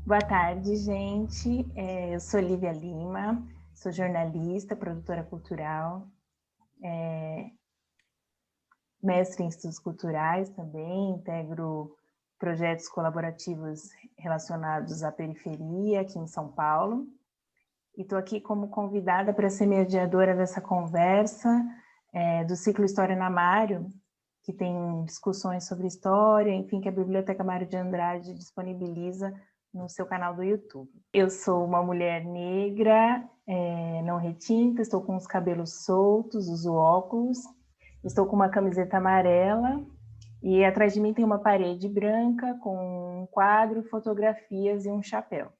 Boa tarde, gente. Eu sou Lívia Lima, sou jornalista, produtora cultural, mestre em estudos culturais também, integro projetos colaborativos relacionados à periferia aqui em São Paulo. E estou aqui como convidada para ser mediadora dessa conversa do ciclo História na Mário, que tem discussões sobre história, enfim, que a Biblioteca Mário de Andrade disponibiliza no seu canal do YouTube. Eu sou uma mulher negra, não retinta, estou com os cabelos soltos, uso óculos, estou com uma camiseta amarela e atrás de mim tem uma parede branca com um quadro, fotografias e um chapéu.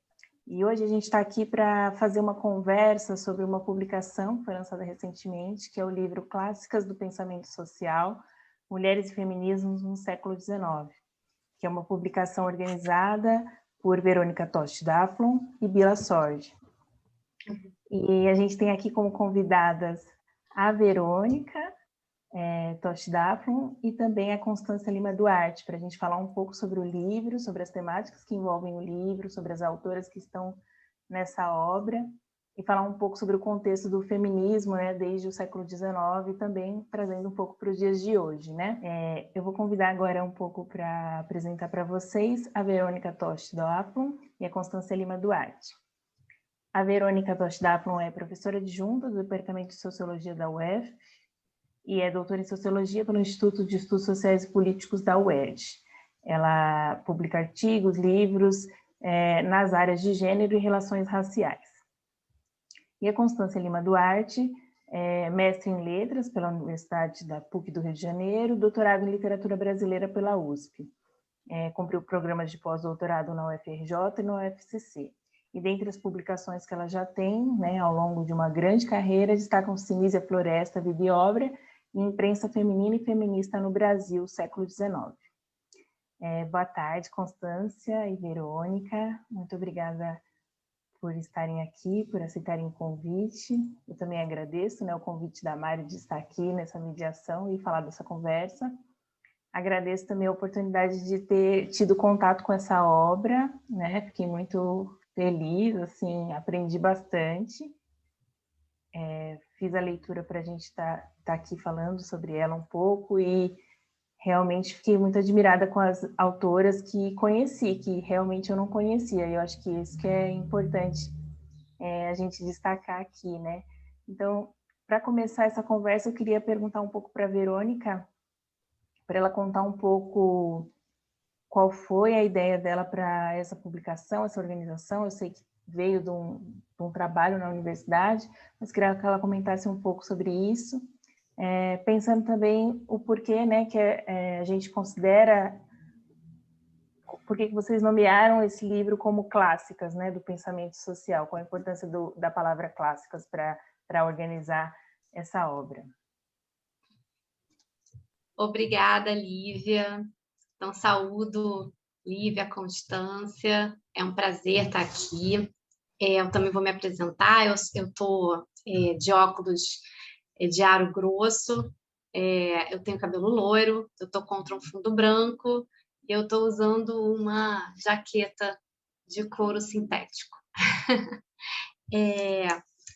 E hoje a gente está aqui para fazer uma conversa sobre uma publicação que foi lançada recentemente, que é o livro Clássicas do Pensamento Social, Mulheres e Feminismos no Século XIX, que é uma publicação organizada por Verônica Tost Daflon e Bila Sorge. E a gente tem aqui como convidadas a Verônica Tost Daflon e também a Constância Lima Duarte, para a gente falar um pouco sobre o livro, sobre as temáticas que envolvem o livro, sobre as autoras que estão nessa obra, e falar um pouco sobre o contexto do feminismo, né, desde o século XIX, e também trazendo um pouco para os dias de hoje, né? Eu vou convidar agora um pouco para apresentar para vocês a Verônica Tost Daflon e a Constância Lima Duarte. A Verônica Tost Daflon é professora adjunta do Departamento de Sociologia da UF e é doutora em Sociologia pelo Instituto de Estudos Sociais e Políticos da UERJ. Ela publica artigos, livros nas áreas de gênero e relações raciais. E a Constância Lima Duarte é mestre em Letras pela Universidade da PUC do Rio de Janeiro, doutorado em Literatura Brasileira pela USP. Cumpriu programas de pós-doutorado na UFRJ e na UFCC. E dentre as publicações que ela já tem, né, ao longo de uma grande carreira, destacam Sinísia Floresta, Vida e Obra, e Imprensa Feminina e Feminista no Brasil, século XIX. Boa tarde, Constância e Verônica. Muito obrigada por estarem aqui, por aceitarem o convite. Eu também agradeço, né, o convite da Mário de estar aqui nessa mediação e falar dessa conversa. Agradeço também a oportunidade de ter tido contato com essa obra, né? Fiquei muito feliz, assim, aprendi bastante. Fiz a leitura para a gente estar aqui falando sobre ela um pouco e realmente fiquei muito admirada com as autoras que conheci, que realmente eu não conhecia. E eu acho que isso que é importante a gente destacar aqui, né? Então, para começar essa conversa, eu queria perguntar um pouco para a Verônica, para ela contar um pouco qual foi a ideia dela para essa publicação, essa organização. Eu sei que veio de um trabalho na universidade, mas queria que ela comentasse um pouco sobre isso, pensando também o porquê, né, que a gente considera, por que vocês nomearam esse livro como clássicas, né, do pensamento social, qual a importância da palavra clássicas para organizar essa obra. Obrigada, Lívia. Então, saúdo Lívia, Constância. É um prazer estar aqui. Eu também vou me apresentar. Eu estou de óculos de aro grosso, eu tenho cabelo loiro, eu estou contra um fundo branco e eu estou usando uma jaqueta de couro sintético.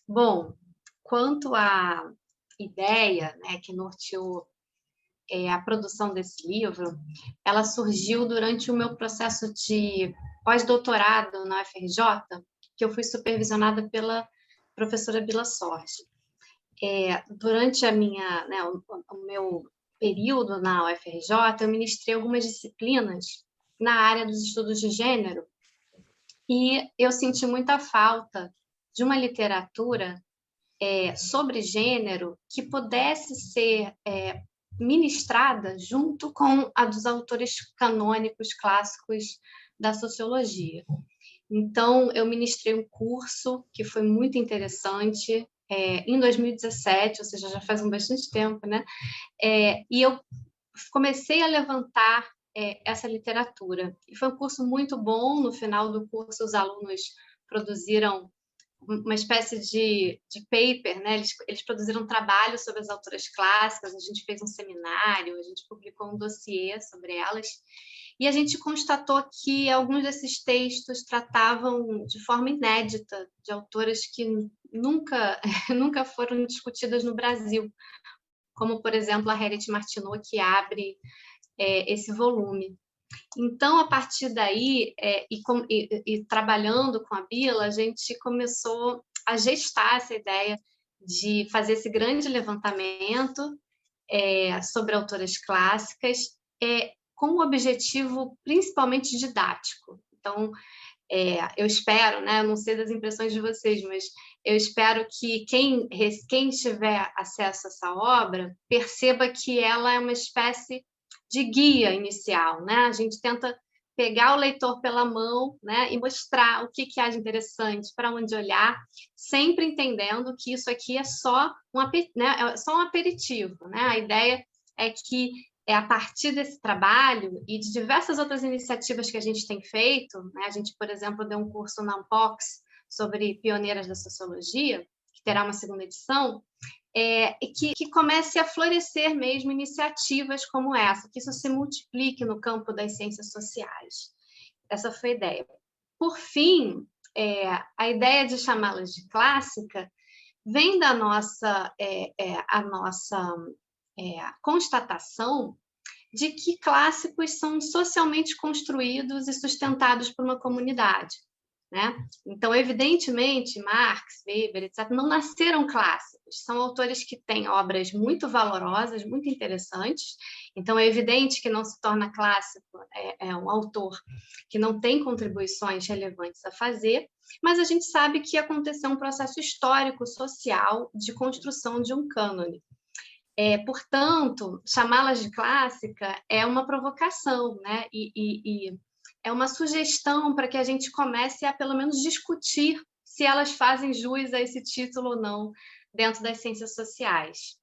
Bom, quanto à ideia, né, que norteou a produção desse livro, ela surgiu durante o meu processo de pós-doutorado na UFRJ, que eu fui supervisionada pela professora Bila Sorge. Durante o meu período na UFRJ, eu ministrei algumas disciplinas na área dos estudos de gênero e eu senti muita falta de uma literatura sobre gênero que pudesse ser ministrada junto com a dos autores canônicos clássicos da sociologia. Então, eu ministrei um curso que foi muito interessante em 2017, ou seja, já faz bastante tempo, né? E eu comecei a levantar essa literatura. E foi um curso muito bom. No final do curso, os alunos produziram uma espécie de paper, né? Eles produziram um trabalho sobre as autoras clássicas, a gente fez um seminário, a gente publicou um dossiê sobre elas. e a gente constatou que alguns desses textos tratavam de forma inédita de autoras que nunca, nunca foram discutidas no Brasil, como, por exemplo, a Harriet Martineau, que abre esse volume. Então, a partir daí, e trabalhando com a Bila, a gente começou a gestar essa ideia de fazer esse grande levantamento sobre autoras clássicas, com o objetivo principalmente didático. Então, eu espero, né, eu não sei das impressões de vocês, mas eu espero que quem tiver acesso a essa obra perceba que ela é uma espécie de guia inicial, né? A gente tenta pegar o leitor pela mão, né, e mostrar o que há de interessante, para onde olhar, sempre entendendo que isso aqui é só um aperitivo, né? A ideia é que a partir desse trabalho e de diversas outras iniciativas que a gente tem feito, né? A gente, por exemplo, deu um curso na Unbox sobre pioneiras da sociologia, que terá uma segunda edição, e que comece a florescer mesmo iniciativas como essa, que isso se multiplique no campo das ciências sociais. Essa foi a ideia. Por fim, a ideia de chamá-las de clássica vem da nossa constatação de que clássicos são socialmente construídos e sustentados por uma comunidade, né? Então, evidentemente, Marx, Weber, etc., não nasceram clássicos, são autores que têm obras muito valorosas, muito interessantes. Então, é evidente que não se torna clássico um autor que não tem contribuições relevantes a fazer, mas a gente sabe que aconteceu um processo histórico, social, de construção de um cânone. Portanto, chamá-las de clássica é uma provocação, né? E é uma sugestão para que a gente comece a, pelo menos, discutir se elas fazem jus a esse título ou não dentro das ciências sociais.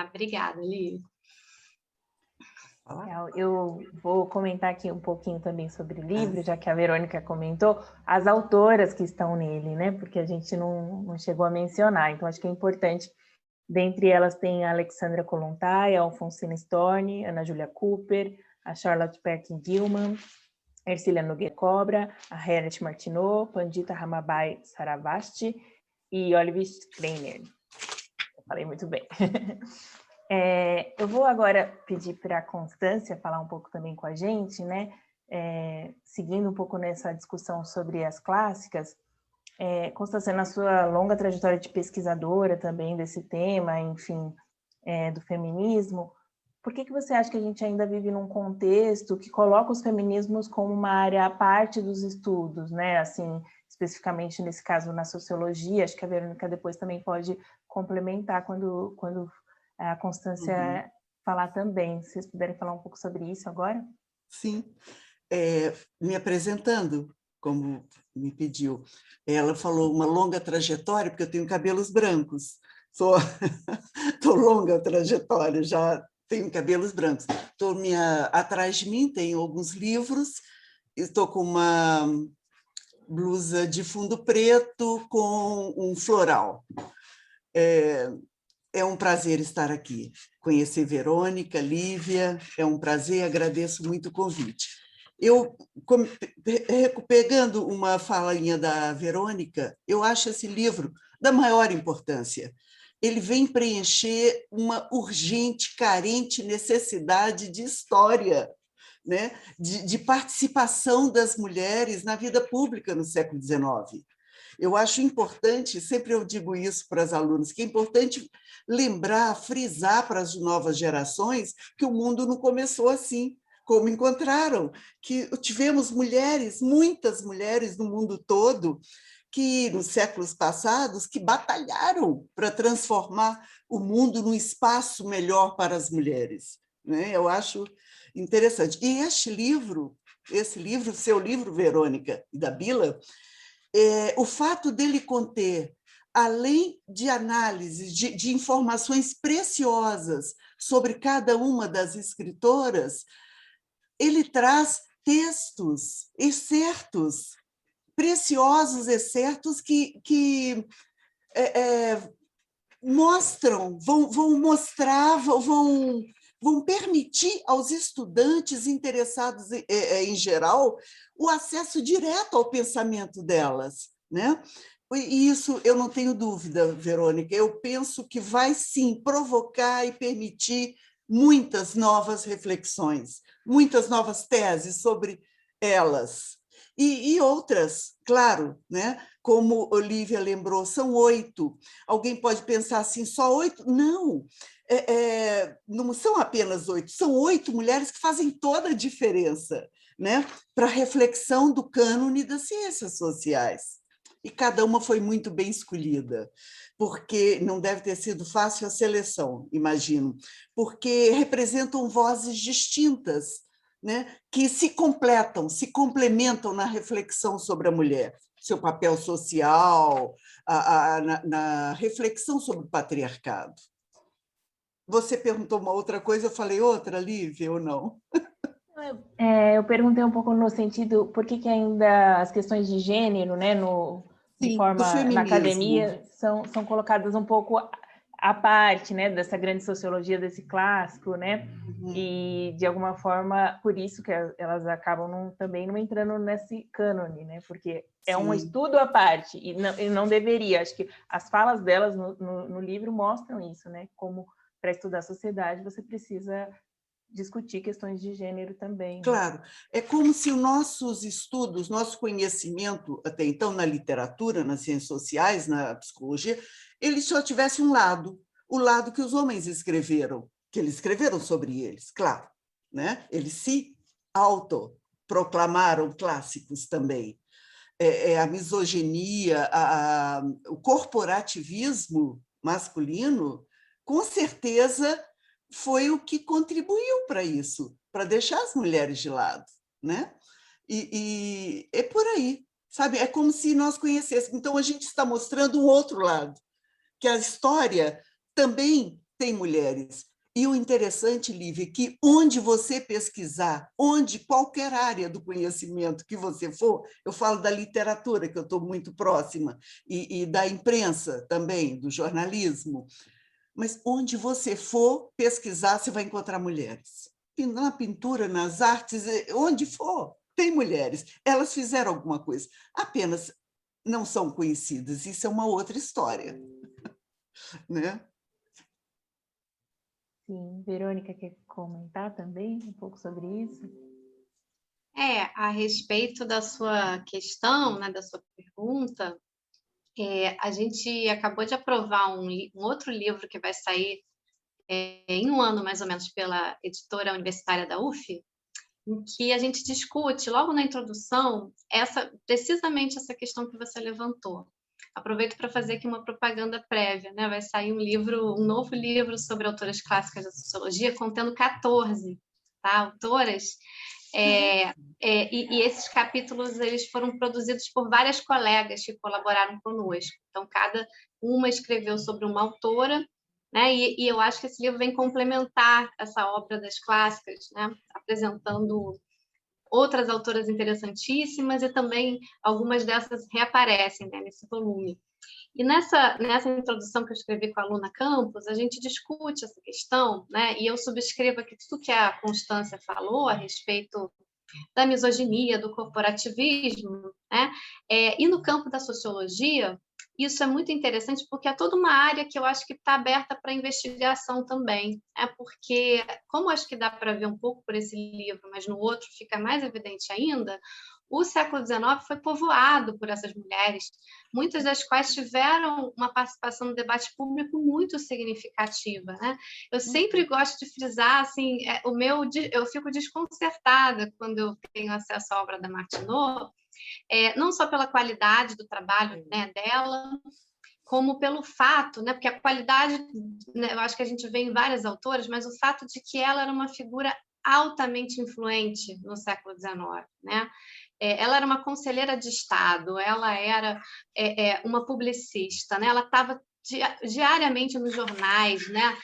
Obrigada, Lili. Eu vou comentar aqui um pouquinho também sobre o livro, já que a Verônica comentou, as autoras que estão nele, né? Porque a gente não chegou a mencionar, então acho que é importante. Dentre elas tem a Alexandra Kollontai, a Alfonsina Storni, Ana Julia Cooper, a Charlotte Perkin Gilman, Ercília Nogueira Cobra, a Harriet Martineau, Pandita Ramabai Saravasti e Oliver Kreiner. Eu falei muito bem. Eu vou agora pedir para a Constância falar um pouco também com a gente, né? Seguindo um pouco nessa discussão sobre as clássicas. Constância, na sua longa trajetória de pesquisadora também desse tema, enfim, do feminismo, por que você acha que a gente ainda vive num contexto que coloca os feminismos como uma área à parte dos estudos, né? Assim, especificamente nesse caso na sociologia, acho que a Verônica depois também pode complementar quando a Constância falar também. Se vocês puderem falar um pouco sobre isso agora? Sim. Me apresentando, como me pediu, ela falou uma longa trajetória, porque eu tenho cabelos brancos. Tô longa trajetória, já tenho cabelos brancos. Atrás de mim tem alguns livros, estou com uma blusa de fundo preto com um floral. É um prazer estar aqui, conhecer Verônica, Lívia, é um prazer, agradeço muito o convite. Pegando uma falinha da Verônica, eu acho esse livro da maior importância. Ele vem preencher uma urgente, carente necessidade de história, né? de participação das mulheres na vida pública no século XIX. Eu acho importante, sempre eu digo isso para as alunas, que é importante lembrar, frisar para as novas gerações que o mundo não começou assim, como encontraram, que tivemos mulheres, muitas mulheres no mundo todo, que nos séculos passados, que batalharam para transformar o mundo num espaço melhor para as mulheres, né? Eu acho interessante. E esse livro, seu livro, Verônica, da Bila, o fato dele conter, além de análises, de informações preciosas sobre cada uma das escritoras, ele traz textos, excertos, preciosos excertos que mostram, vão mostrar, vão vão permitir aos estudantes interessados em geral o acesso direto ao pensamento delas, né? E isso eu não tenho dúvida, Verônica, eu penso que vai sim provocar e permitir muitas novas reflexões, muitas novas teses sobre elas. E outras, claro, né? Como Olívia lembrou, são 8. Alguém pode pensar assim, só 8? Não, não são apenas 8, são 8 mulheres que fazem toda a diferença, né? Para a reflexão do cânone das ciências sociais. E cada uma foi muito bem escolhida, porque não deve ter sido fácil a seleção, imagino, porque representam vozes distintas, né, que se completam, se complementam na reflexão sobre a mulher, seu papel social, na reflexão sobre o patriarcado. Você perguntou uma outra coisa, eu falei outra, Lívia, ou não? Eu perguntei um pouco no sentido, por que ainda as questões de gênero, né, de Sim, do forma na feminismo. academia, são colocadas um pouco à parte, né, dessa grande sociologia desse clássico, né, e de alguma forma por isso que elas acabam também não entrando nesse cânone, né, porque é um estudo à parte e não deveria. Acho que as falas delas no livro mostram isso, né, como para estudar a sociedade você precisa discutir questões de gênero também. Claro, é como se os nossos estudos, nosso conhecimento, até então, na literatura, nas ciências sociais, na psicologia, ele só tivesse um lado, o lado que os homens escreveram, que eles escreveram sobre eles, claro, né? Eles se autoproclamaram clássicos também. A misoginia, o corporativismo masculino, com certeza foi o que contribuiu para isso, para deixar as mulheres de lado, né? E é por aí, sabe? É como se nós conhecêssemos. Então, a gente está mostrando um outro lado, que a história também tem mulheres. E o interessante, Lívia, é que onde você pesquisar, onde qualquer área do conhecimento que você for, eu falo da literatura, que eu estou muito próxima, e da imprensa também, do jornalismo, mas onde você for pesquisar, você vai encontrar mulheres. E na pintura, nas artes, onde for, tem mulheres. Elas fizeram alguma coisa, apenas não são conhecidas. Isso é uma outra história, né? Sim, Verônica quer comentar também um pouco sobre isso? A respeito da sua questão, né, da sua pergunta, a gente acabou de aprovar um outro livro que vai sair em um ano, mais ou menos, pela editora universitária da UF, em que a gente discute, logo na introdução, precisamente essa questão que você levantou. Aproveito para fazer aqui uma propaganda prévia, né? Vai sair um novo livro sobre autoras clássicas da sociologia, contendo 14 autoras, e esses capítulos eles foram produzidos por várias colegas que colaboraram conosco. Então, cada uma escreveu sobre uma autora, né? E eu acho que esse livro vem complementar essa obra das clássicas, né? Apresentando outras autoras interessantíssimas e também algumas dessas reaparecem, né, nesse volume. E nessa introdução que eu escrevi com a Luna Campos, a gente discute essa questão, né? E eu subscrevo aqui tudo que a Constância falou a respeito da misoginia, do corporativismo, né? E no campo da sociologia, isso é muito interessante porque é toda uma área que eu acho que está aberta para investigação também, porque, como acho que dá para ver um pouco por esse livro, mas no outro fica mais evidente ainda, o século XIX foi povoado por essas mulheres, muitas das quais tiveram uma participação no debate público muito significativa, né? Eu sempre gosto de frisar, assim, eu fico desconcertada quando eu tenho acesso à obra da Martineau, não só pela qualidade do trabalho, né, dela, como pelo fato, né, porque a qualidade, né, eu acho que a gente vê em várias autoras, mas o fato de que ela era uma figura altamente influente no século XIX, né? Ela era uma conselheira de Estado, ela era uma publicista, né? Ela estava diariamente nos jornais, né?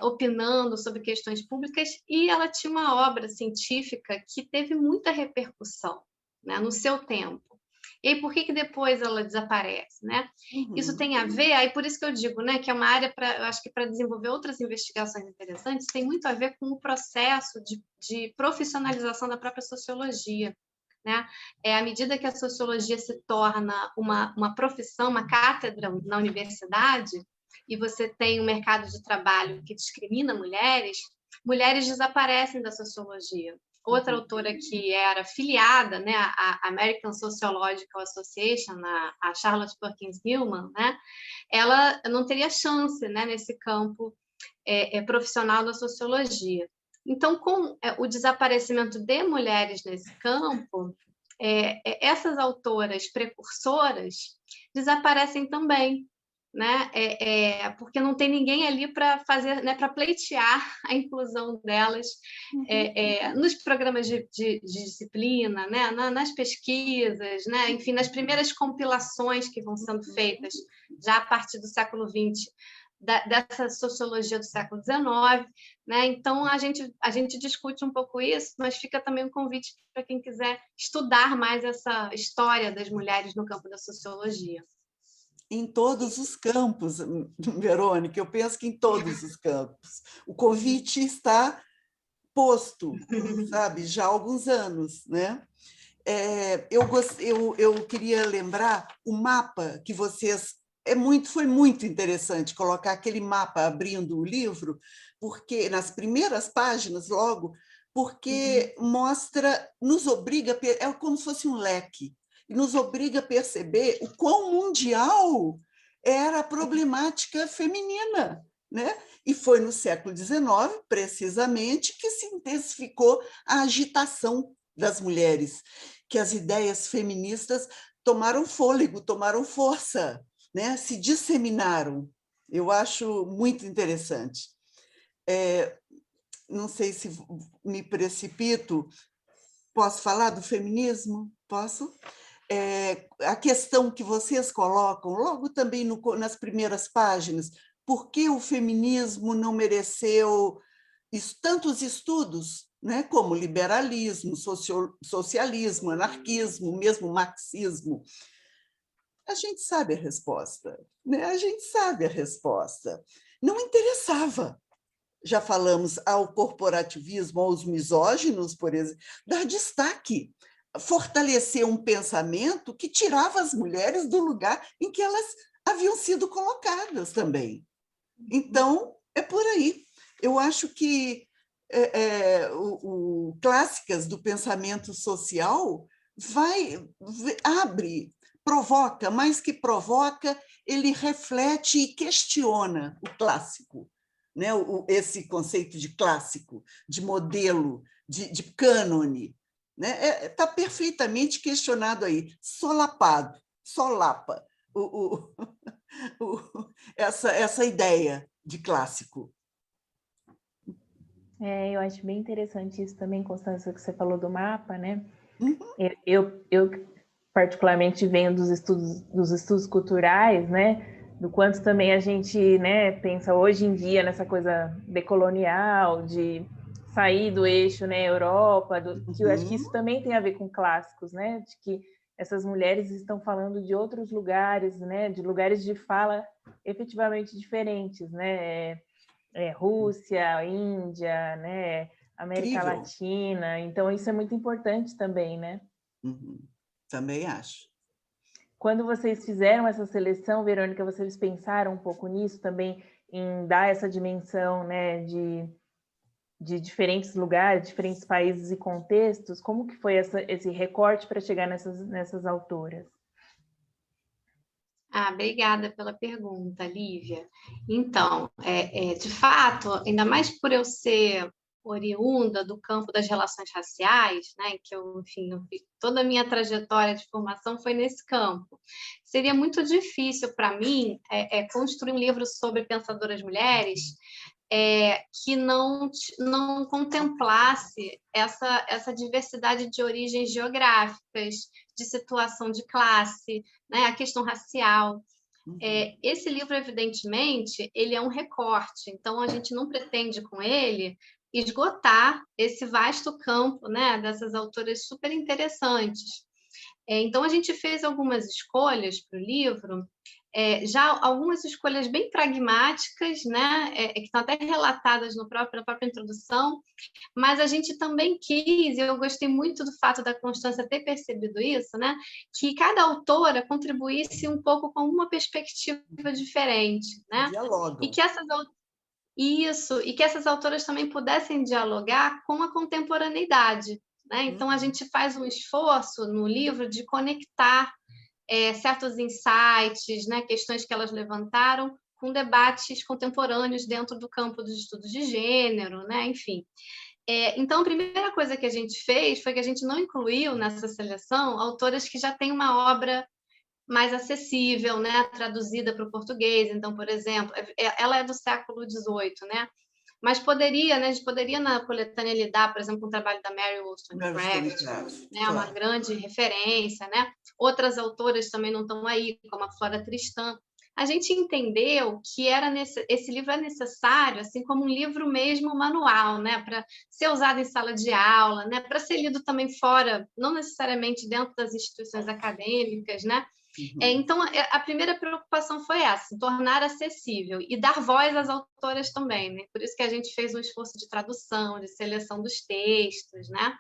Opinando sobre questões públicas, e ela tinha uma obra científica que teve muita repercussão, né, no seu tempo. E aí, por que depois ela desaparece, né? Isso Uhum. tem a ver, aí por isso que eu digo, né, que é uma área eu acho que para desenvolver outras investigações interessantes, tem muito a ver com o processo de profissionalização da própria sociologia, né? À medida que a sociologia se torna uma profissão, uma cátedra na universidade, e você tem um mercado de trabalho que discrimina mulheres, mulheres desaparecem da sociologia. Outra autora que era filiada, né, à American Sociological Association, a Charlotte Perkins Gilman, né, ela não teria chance, né, nesse campo profissional da sociologia. Então, com o desaparecimento de mulheres nesse campo, essas autoras precursoras desaparecem também, né? Porque não tem ninguém ali para fazer, né, para pleitear a inclusão delas nos programas de disciplina, né, nas pesquisas, né, enfim, nas primeiras compilações que vão sendo feitas já a partir do século XX, dessa sociologia do século XIX, né? Então a gente discute um pouco isso, mas fica também um convite para quem quiser estudar mais essa história das mulheres no campo da sociologia. Em todos os campos, Verônica, eu penso que em todos os campos. O convite está posto, sabe, já há alguns anos, né? Eu queria lembrar o mapa que vocês... foi muito interessante colocar aquele mapa abrindo o livro, porque nas primeiras páginas, logo, porque mostra, nos obriga, é como se fosse um leque, e nos obriga a perceber o quão mundial era a problemática feminina, né? E foi no século XIX, precisamente, que se intensificou a agitação das mulheres, que as ideias feministas tomaram fôlego, tomaram força, né? Se disseminaram. Eu acho muito interessante. Não sei se me precipito. Posso falar do feminismo? Posso? A questão que vocês colocam, logo também nas primeiras páginas, por que o feminismo não mereceu tantos estudos, né, como liberalismo, socialismo, anarquismo, mesmo marxismo? A gente sabe a resposta, né? A gente sabe a resposta. Não interessava. Já falamos ao corporativismo, aos misóginos, por exemplo, dar destaque, fortalecer um pensamento que tirava as mulheres do lugar em que elas haviam sido colocadas também. Então, é por aí. Eu acho que o Clássicas do Pensamento Social abre, provoca, mais que provoca, ele reflete e questiona o clássico, né? Esse conceito de clássico, de modelo, de cânone, né? Está perfeitamente questionado aí, solapado, solapa essa ideia de clássico. Eu acho bem interessante isso também, Constância, que você falou do mapa, né? Uhum. Eu particularmente venho dos estudos culturais, né? Do quanto também a gente, né, pensa hoje em dia nessa coisa decolonial, de sair do eixo, né, Europa, que eu acho que isso também tem a ver com clássicos, né? De que essas mulheres estão falando de outros lugares, né? De lugares de fala efetivamente diferentes, né? Rússia, Índia, né? América Incrível. Latina. Então, isso é muito importante também, né? Uhum. Também acho. Quando vocês fizeram essa seleção, Verônica, vocês pensaram um pouco nisso também, em dar essa dimensão, né, de diferentes lugares, diferentes países e contextos? Como que foi esse recorte para chegar nessas autoras? Obrigada pela pergunta, Lívia. Então, de fato, ainda mais por eu ser oriunda do campo das relações raciais, né, que enfim, toda a minha trajetória de formação foi nesse campo. Seria muito difícil para mim construir um livro sobre pensadoras mulheres que não contemplasse essa diversidade de origens geográficas, de situação de classe, né, a questão racial. Esse livro, evidentemente, ele é um recorte, então a gente não pretende com ele esgotar esse vasto campo, né, dessas autoras super interessantes. Então, a gente fez algumas escolhas para o livro, já algumas escolhas bem pragmáticas, né, que estão até relatadas na própria introdução, mas a gente também quis, e eu gostei muito do fato da Constância ter percebido isso, né, que cada autora contribuísse um pouco com uma perspectiva diferente, né? Dialogam. E que essas autoras também pudessem dialogar com a contemporaneidade, né? Então, a gente faz um esforço no livro de conectar certos insights, né, questões que elas levantaram, com debates contemporâneos dentro do campo dos estudos de gênero, né? Enfim. Então, a primeira coisa que a gente fez foi que a gente não incluiu nessa seleção autoras que já têm uma obra mais acessível, né, traduzida para o português. Então, por exemplo, ela é do século XVIII, né? Mas poderia, né, a gente poderia na coletânea lidar, por exemplo, com o trabalho da Mary Wollstonecraft, né, claro. uma grande referência, né? Outras autoras também não estão aí, como a Flora Tristan. A gente entendeu que esse livro é necessário, assim como um livro mesmo manual, né, para ser usado em sala de aula, né, para ser lido também fora, não necessariamente dentro das instituições acadêmicas, né? Então, a primeira preocupação foi essa, tornar acessível e dar voz às autoras também, né? Por isso que a gente fez um esforço de tradução, de seleção dos textos, né?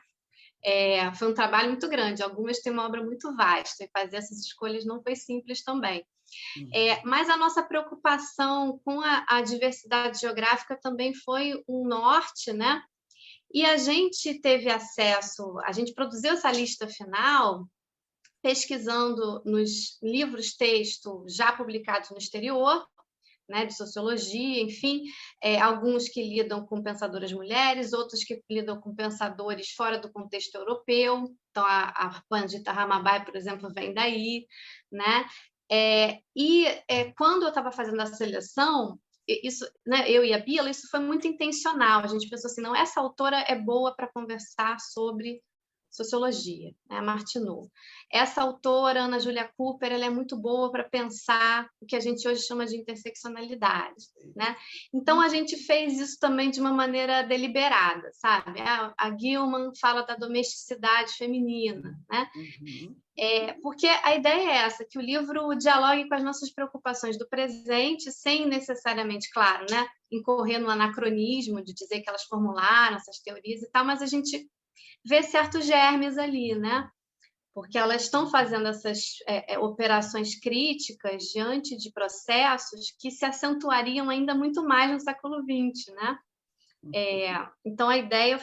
Foi um trabalho muito grande, algumas têm uma obra muito vasta, e fazer essas escolhas não foi simples também. Mas a nossa preocupação com a diversidade geográfica também foi um norte, né? E a gente teve acesso, a gente produziu essa lista final pesquisando nos livros-texto já publicados no exterior, né, de sociologia, enfim, alguns que lidam com pensadoras mulheres, outros que lidam com pensadores fora do contexto europeu. Então, a Pandita Ramabai, por exemplo, vem daí, né? Quando eu estava fazendo a seleção, isso, né, eu e a Bila, isso foi muito intencional. A gente pensou assim, não, essa autora é boa para conversar sobre sociologia, né? A Martineau. Essa autora, Ana Julia Cooper, ela é muito boa para pensar o que a gente hoje chama de interseccionalidade, né? Então, a gente fez isso também de uma maneira deliberada, sabe? A Gilman fala da domesticidade feminina, né? Porque a ideia é essa, que o livro dialogue com as nossas preocupações do presente, sem necessariamente, claro, né, incorrer no anacronismo de dizer que elas formularam essas teorias e tal, mas a gente vê certos germes ali, né? Porque elas estão fazendo essas operações críticas diante de processos que se acentuariam ainda muito mais no século XX, né? Então, a ideia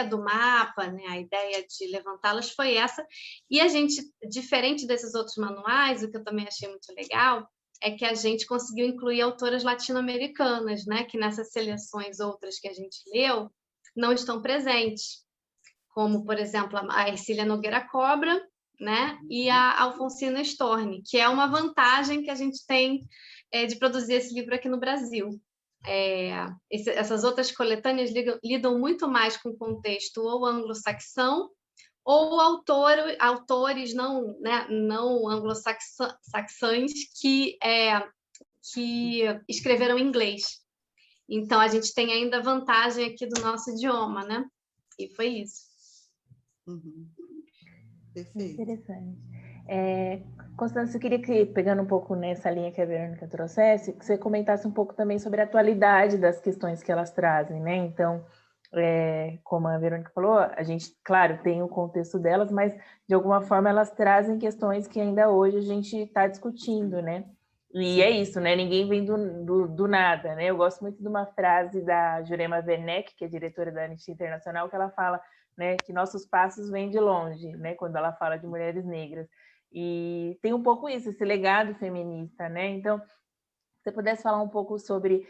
do mapa, né, a ideia de levantá-las foi essa, e a gente, diferente desses outros manuais, o que eu também achei muito legal, é que a gente conseguiu incluir autoras latino-americanas, né, que nessas seleções outras que a gente leu, não estão presentes, como, por exemplo, a Ercília Nogueira Cobra, né, e a Alfonsina Storni, que é uma vantagem que a gente tem de produzir esse livro aqui no Brasil. Essas outras coletâneas lidam muito mais com o contexto ou anglo-saxão ou autores não, né, não anglo-saxães que escreveram em inglês. Então, a gente tem ainda vantagem aqui do nosso idioma, né? E foi isso. Perfeito. Interessante. Constância, eu queria que, pegando um pouco nessa linha que a Verônica trouxesse, que você comentasse um pouco também sobre a atualidade das questões que elas trazem, né? Então, como a Verônica falou, a gente, claro, tem o contexto delas, mas, de alguma forma, elas trazem questões que ainda hoje a gente está discutindo, né? E é isso, né? Ninguém vem do nada, né? Eu gosto muito de uma frase da Jurema Werneck, que é diretora da Anistia Internacional, que ela fala, né, que nossos passos vêm de longe, né? Quando ela fala de mulheres negras. E tem um pouco isso, esse legado feminista, né? Então, se você pudesse falar um pouco sobre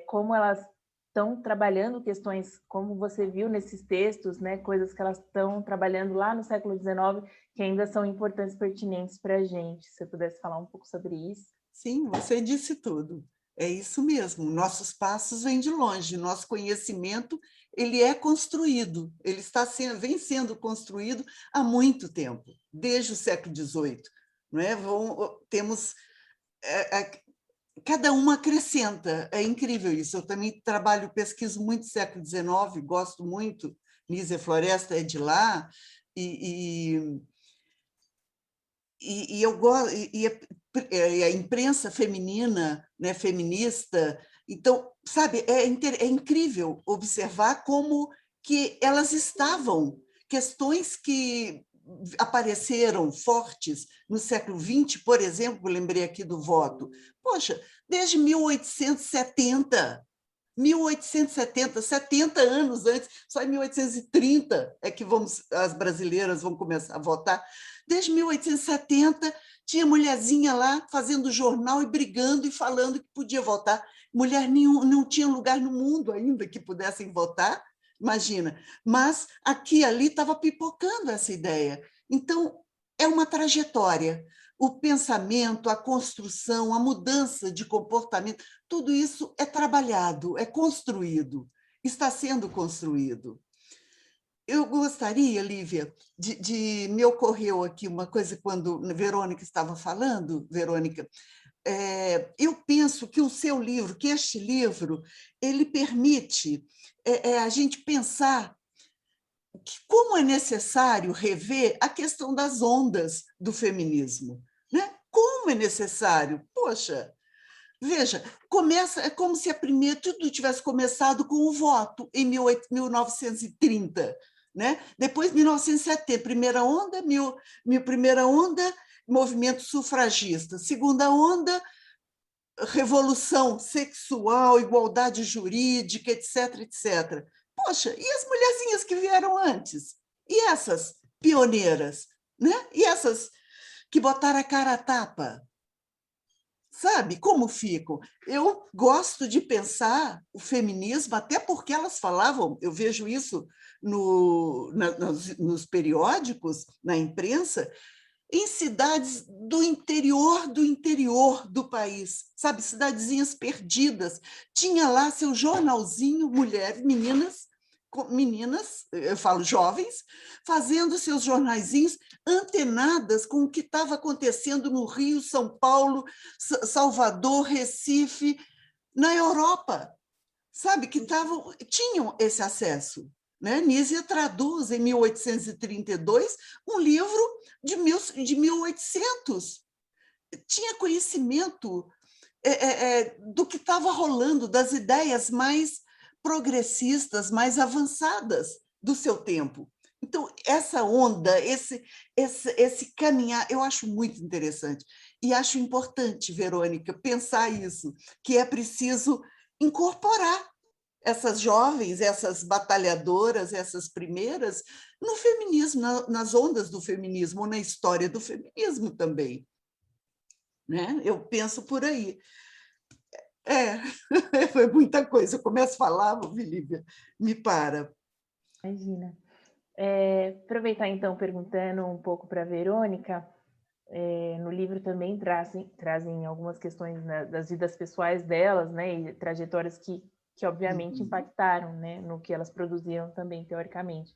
como elas estão trabalhando questões, como você viu nesses textos, né? Coisas que elas estão trabalhando lá no século XIX, que ainda são importantes, pertinentes para a gente. Se você pudesse falar um pouco sobre isso. Sim, você disse tudo. É isso mesmo. Nossos passos vêm de longe. Nosso conhecimento ele é construído. Ele vem sendo construído há muito tempo, desde o século XVIII. Não é? Temos cada uma acrescenta. É incrível isso. Eu também pesquiso muito século XIX, gosto muito. Nízia Floresta é de lá eu gosto, e a imprensa feminina, né, feminista, então, sabe, é incrível observar como que elas estavam, questões que apareceram fortes no século XX, por exemplo, lembrei aqui do voto. Poxa, desde 1870, 70 anos antes, só em 1830 é que as brasileiras vão começar a votar. Desde 1870, tinha mulherzinha lá fazendo jornal e brigando e falando que podia votar. Mulher não tinha lugar no mundo ainda que pudessem votar, imagina. Mas aqui e ali estava pipocando essa ideia. Então, é uma trajetória. O pensamento, a construção, a mudança de comportamento, tudo isso é trabalhado, é construído, está sendo construído. Eu gostaria, Lívia, me ocorreu aqui uma coisa quando a Verônica estava falando, Verônica, eu penso que o seu livro, que este livro, ele permite a gente pensar que como é necessário rever a questão das ondas do feminismo, né? Como é necessário? Poxa, veja, é como se tudo tivesse começado com o voto em 1930, né? Depois 1970, primeira onda, movimento sufragista, segunda onda, revolução sexual, igualdade jurídica, etc, etc. Poxa, e as mulherzinhas que vieram antes? E essas pioneiras, né? E essas que botaram a cara a tapa? Sabe como ficam? Eu gosto de pensar o feminismo, até porque elas falavam, eu vejo isso nos periódicos, na imprensa, em cidades do interior do país, sabe? Cidadezinhas perdidas. Tinha lá seu jornalzinho, mulheres, meninas, eu falo jovens, fazendo seus jornaizinhos antenadas com o que estava acontecendo no Rio, São Paulo, Salvador, Recife, na Europa, sabe? Que tinham esse acesso. Né? Nízia traduz, em 1832, um livro de 1800. Tinha conhecimento do que estava rolando, das ideias mais progressistas, mais avançadas do seu tempo. Então, essa onda, esse caminhar, eu acho muito interessante. E acho importante, Verônica, pensar isso, que é preciso incorporar essas jovens, essas batalhadoras, essas primeiras, no feminismo, nas ondas do feminismo, ou na história do feminismo também. Né? Eu penso por aí. Foi muita coisa. Eu começo a falar, Lívia, me para. Imagina. Aproveitar, então, perguntando um pouco para a Verônica, no livro também trazem algumas questões, né, das vidas pessoais delas, né, e trajetórias que obviamente impactaram, né, no que elas produziram também, teoricamente.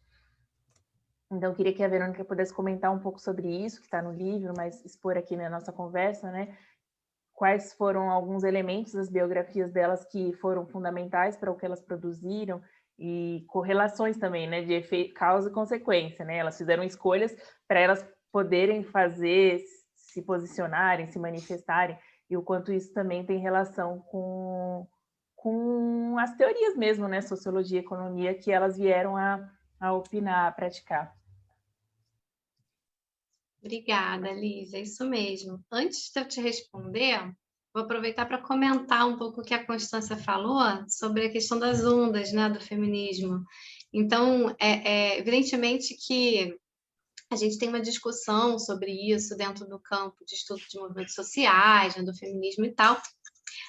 Então, eu queria que a Verônica pudesse comentar um pouco sobre isso, que está no livro, mas expor aqui na nossa conversa, né, quais foram alguns elementos das biografias delas que foram fundamentais para o que elas produziram, e correlações também, né, de efeito, causa e consequência, né? Elas fizeram escolhas para elas poderem fazer, se posicionarem, se manifestarem, e o quanto isso também tem relação com as teorias mesmo, né, sociologia e economia, que elas vieram a opinar, a praticar. Obrigada, Liz, é isso mesmo. Antes de eu te responder, vou aproveitar para comentar um pouco o que a Constância falou sobre a questão das ondas, né, do feminismo. Então, evidentemente que a gente tem uma discussão sobre isso dentro do campo de estudo de movimentos sociais, né, do feminismo e tal.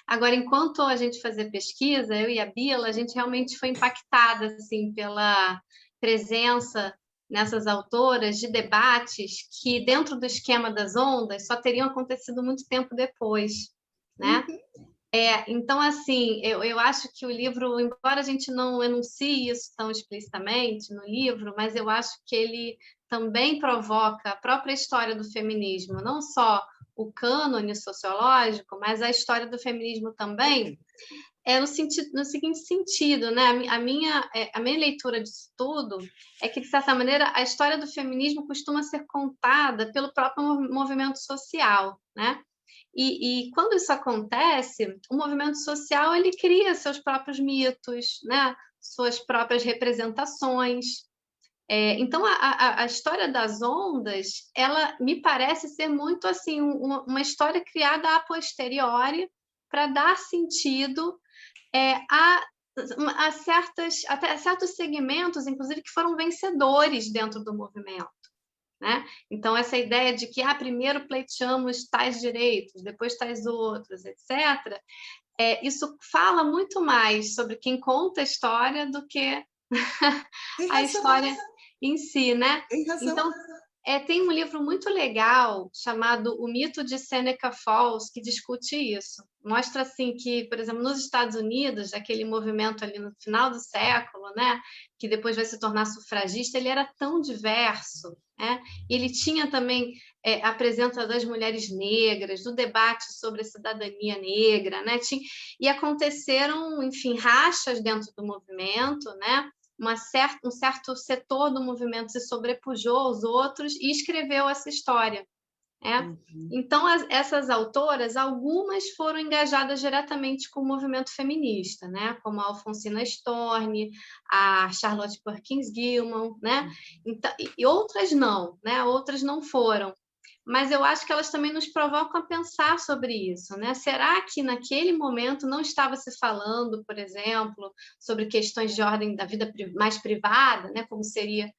Agora, enquanto a gente fazia pesquisa, eu e a Bila, a gente realmente foi impactada assim, pela presença nessas autoras de debates que, dentro do esquema das ondas, só teriam acontecido muito tempo depois, né? Então, assim, eu acho que o livro, embora a gente não enuncie isso tão explicitamente no livro, mas eu acho que ele também provoca a própria história do feminismo, não só o cânone sociológico, mas a história do feminismo também, no seguinte sentido, né? A minha leitura disso tudo é que, de certa maneira, a história do feminismo costuma ser contada pelo próprio movimento social, né? E quando isso acontece, o movimento social ele cria seus próprios mitos, né? Suas próprias representações. Então, a história das ondas, ela me parece ser muito assim uma história criada a posteriori para dar sentido a certos segmentos, inclusive, que foram vencedores dentro do movimento. Né? Então, essa ideia de que primeiro pleiteamos tais direitos, depois tais outros, etc., isso fala muito mais sobre quem conta a história do que a história em si, né? Tem razão. Então, tem um livro muito legal chamado O Mito de Seneca Falls, que discute isso. Mostra assim que, por exemplo, nos Estados Unidos, aquele movimento ali no final do século, né, que depois vai se tornar sufragista, ele era tão diverso, né? Ele tinha também a presença das mulheres negras, do debate sobre a cidadania negra, né? E aconteceram, enfim, rachas dentro do movimento, né? Um certo setor do movimento se sobrepujou aos outros e escreveu essa história. Então, essas autoras, algumas foram engajadas diretamente com o movimento feminista, né? Como a Alfonsina Storni, a Charlotte Perkins Gilman, né? Então, e outras não, né? Outras não foram. Mas eu acho que elas também nos provocam a pensar sobre isso, né? Será que naquele momento não estava se falando, por exemplo, sobre questões de ordem da vida mais privada, né? Como seria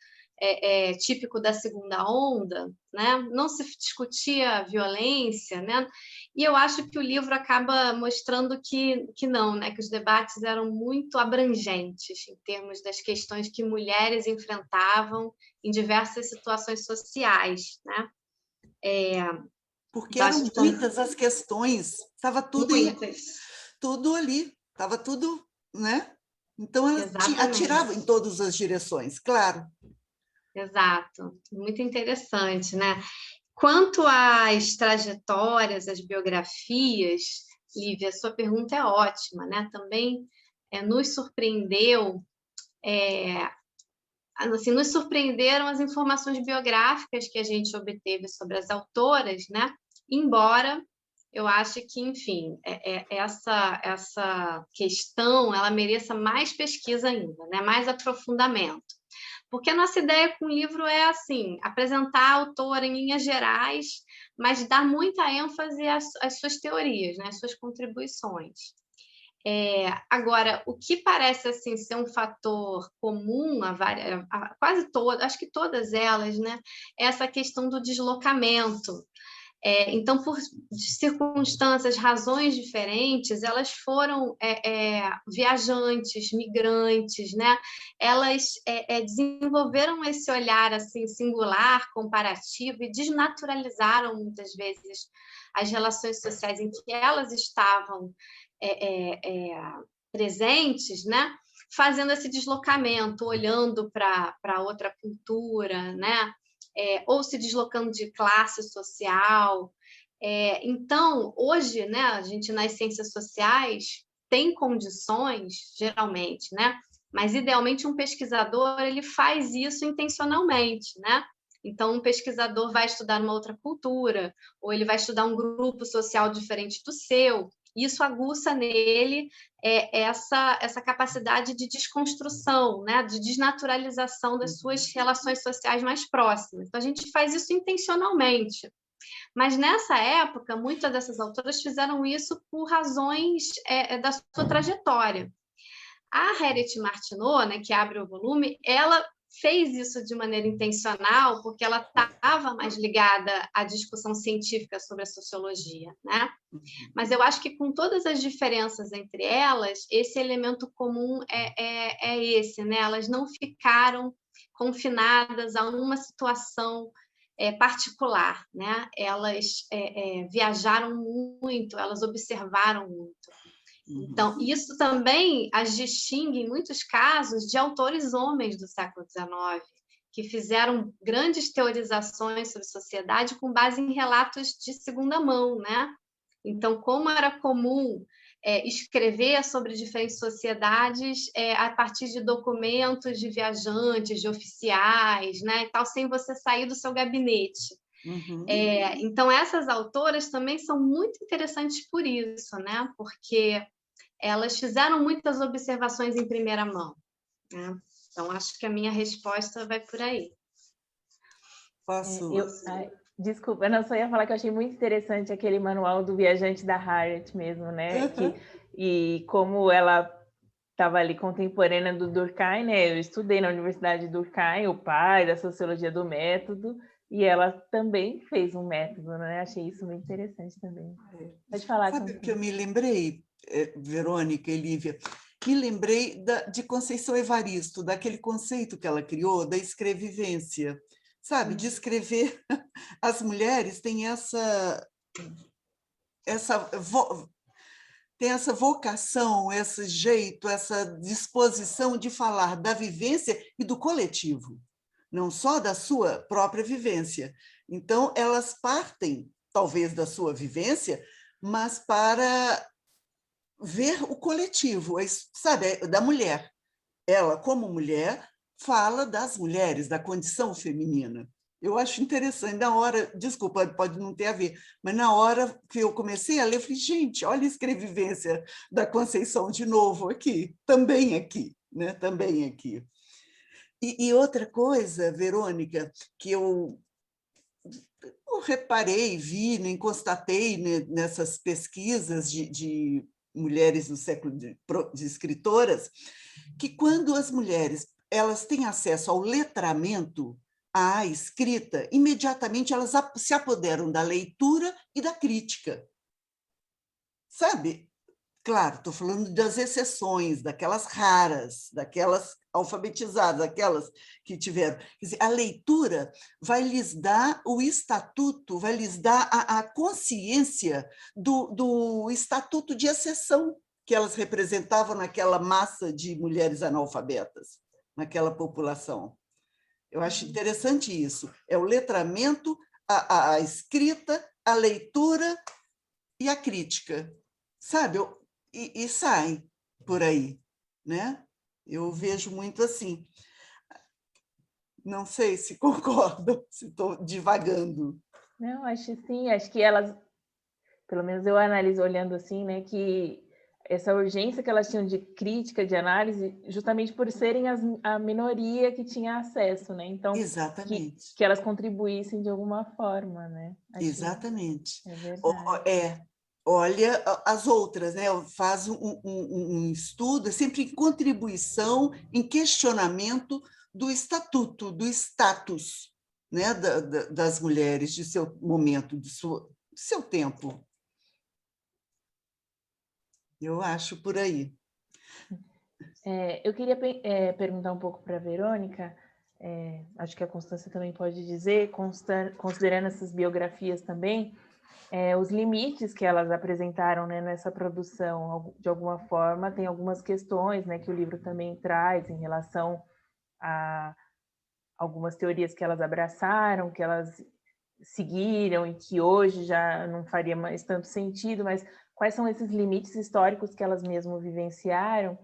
típico da segunda onda, né? Não se discutia violência, né? E eu acho que o livro acaba mostrando que não, né? Que os debates eram muito abrangentes em termos das questões que mulheres enfrentavam em diversas situações sociais, né? Porque eram muitas as questões, estava tudo ali, estava tudo, né? Então, elas atiravam em todas as direções, claro. Exato, muito interessante, né? Quanto às trajetórias, às biografias, Lívia, a sua pergunta é ótima, né? Também nos surpreendeu, assim, nos surpreenderam as informações biográficas que a gente obteve sobre as autoras, né? Embora eu acho que, enfim, essa questão ela mereça mais pesquisa ainda, né? Mais aprofundamento. Porque a nossa ideia com o livro é, assim, apresentar a autora em linhas gerais, mas dar muita ênfase às suas teorias, né? Às suas contribuições. Agora, o que parece assim, ser um fator comum a quase todas, acho que todas elas, né? É essa questão do deslocamento. Então, por circunstâncias, razões diferentes, elas foram viajantes, migrantes, né? Elas desenvolveram esse olhar assim singular, comparativo e desnaturalizaram muitas vezes as relações sociais em que elas estavam presentes, né? Fazendo esse deslocamento, olhando para outra cultura, né? Ou se deslocando de classe social. Então, hoje, né, a gente nas ciências sociais tem condições, geralmente, né? Mas, idealmente, um pesquisador ele faz isso intencionalmente, né? Então, um pesquisador vai estudar uma outra cultura, ou ele vai estudar um grupo social diferente do seu. Isso aguça nele essa capacidade de desconstrução, né? De desnaturalização das suas relações sociais mais próximas. Então, a gente faz isso intencionalmente. Mas, nessa época, muitas dessas autoras fizeram isso por razões da sua trajetória. A Harriet Martineau, né, que abre o volume, ela fez isso de maneira intencional porque ela estava mais ligada à discussão científica sobre a sociologia, né? Mas eu acho que com todas as diferenças entre elas, esse elemento comum é esse, né? Elas não ficaram confinadas a uma situação particular, né? Elas viajaram muito, elas observaram muito. Então, isso também as distingue, em muitos casos, de autores homens do século XIX, que fizeram grandes teorizações sobre sociedade com base em relatos de segunda mão, né? Então, como era comum escrever sobre diferentes sociedades a partir de documentos de viajantes, de oficiais, né, e tal, sem você sair do seu gabinete. Uhum. Então, essas autoras também são muito interessantes por isso, né, porque elas fizeram muitas observações em primeira mão, né? Então, acho que a minha resposta vai por aí. Posso? Desculpa, eu não só ia falar que eu achei muito interessante aquele manual do viajante da Harriet mesmo, né? Uhum. E como ela estava ali contemporânea do Durkheim, né? Eu estudei na Universidade de Durkheim, o pai da sociologia do método, e ela também fez um método, né? Achei isso muito interessante também. Pode falar. Sabe o que eu me lembrei, Verônica e Lívia? Me lembrei de Conceição Evaristo, daquele conceito que ela criou da escrevivência. Sabe, de escrever. As mulheres têm tem essa vocação, esse jeito, essa disposição de falar da vivência e do coletivo, não só da sua própria vivência. Então, elas partem, talvez, da sua vivência, mas para ver o coletivo, sabe, da mulher. Ela, como mulher, fala das mulheres, da condição feminina. Eu acho interessante. Na hora, desculpa, pode não ter a ver, mas na hora que eu comecei a ler, eu falei, gente, olha a escrevivência da Conceição de novo aqui, né? Também aqui. E outra coisa, Verônica, que eu reparei, vi, nem constatei, né, nessas pesquisas de mulheres do século de escritoras, que quando as mulheres elas têm acesso ao letramento, à escrita, imediatamente elas se apoderam da leitura e da crítica. Sabe? Claro, estou falando das exceções, daquelas raras, daquelas alfabetizadas, daquelas que tiveram. Quer dizer, a leitura vai lhes dar o estatuto, vai lhes dar a consciência do estatuto de exceção que elas representavam naquela massa de mulheres analfabetas, naquela população. Eu acho interessante isso. É o letramento, a escrita, a leitura e a crítica. Sabe? E sai por aí, né? Eu vejo muito assim. Não sei se concordam, se estou divagando. Não, acho sim, acho que elas, pelo menos eu analiso olhando assim, né, que essa urgência que elas tinham de crítica, de análise, justamente por serem a minoria que tinha acesso, né? Então, exatamente. Que elas contribuíssem de alguma forma, né? Acho exatamente. É verdade. Olha as outras, né? Faz um estudo, sempre em contribuição, em questionamento do estatuto, do status, né? das mulheres, de seu momento, de seu tempo. Eu acho por aí. Eu queria perguntar um pouco para a Verônica, acho que a Constância também pode dizer, considerando essas biografias também, os limites que elas apresentaram, né, nessa produção, de alguma forma, tem algumas questões, né, que o livro também traz em relação a algumas teorias que elas abraçaram, que elas seguiram e que hoje já não faria mais tanto sentido, mas quais são esses limites históricos que elas mesmas vivenciaram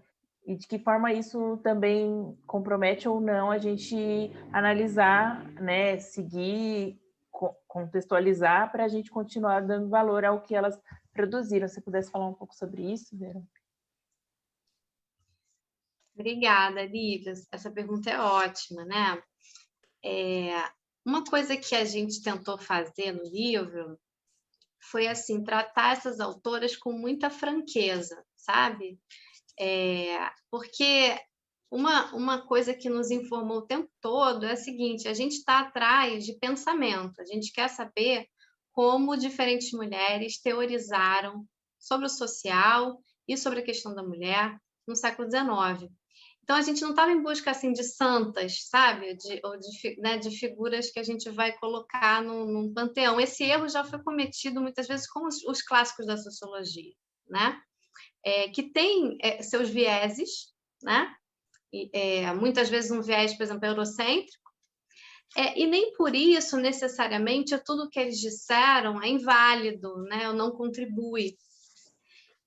e de que forma isso também compromete ou não a gente analisar, né, seguir, contextualizar para a gente continuar dando valor ao que elas produziram. Se você pudesse falar um pouco sobre isso, Vera? Obrigada, Lívia. Essa pergunta é ótima, né? Uma coisa que a gente tentou fazer no livro foi, assim, tratar essas autoras com muita franqueza, sabe? Porque uma coisa que nos informou o tempo todo é a seguinte: a gente está atrás de pensamento, a gente quer saber como diferentes mulheres teorizaram sobre o social e sobre a questão da mulher no século XIX. Então, a gente não estava em busca assim, de santas, sabe? De figuras que a gente vai colocar num panteão. Esse erro já foi cometido muitas vezes com os clássicos da sociologia, né? Que tem seus vieses, né? Muitas vezes um viés, por exemplo, eurocêntrico, e nem por isso, necessariamente, tudo que eles disseram é inválido, né? Ou não contribui.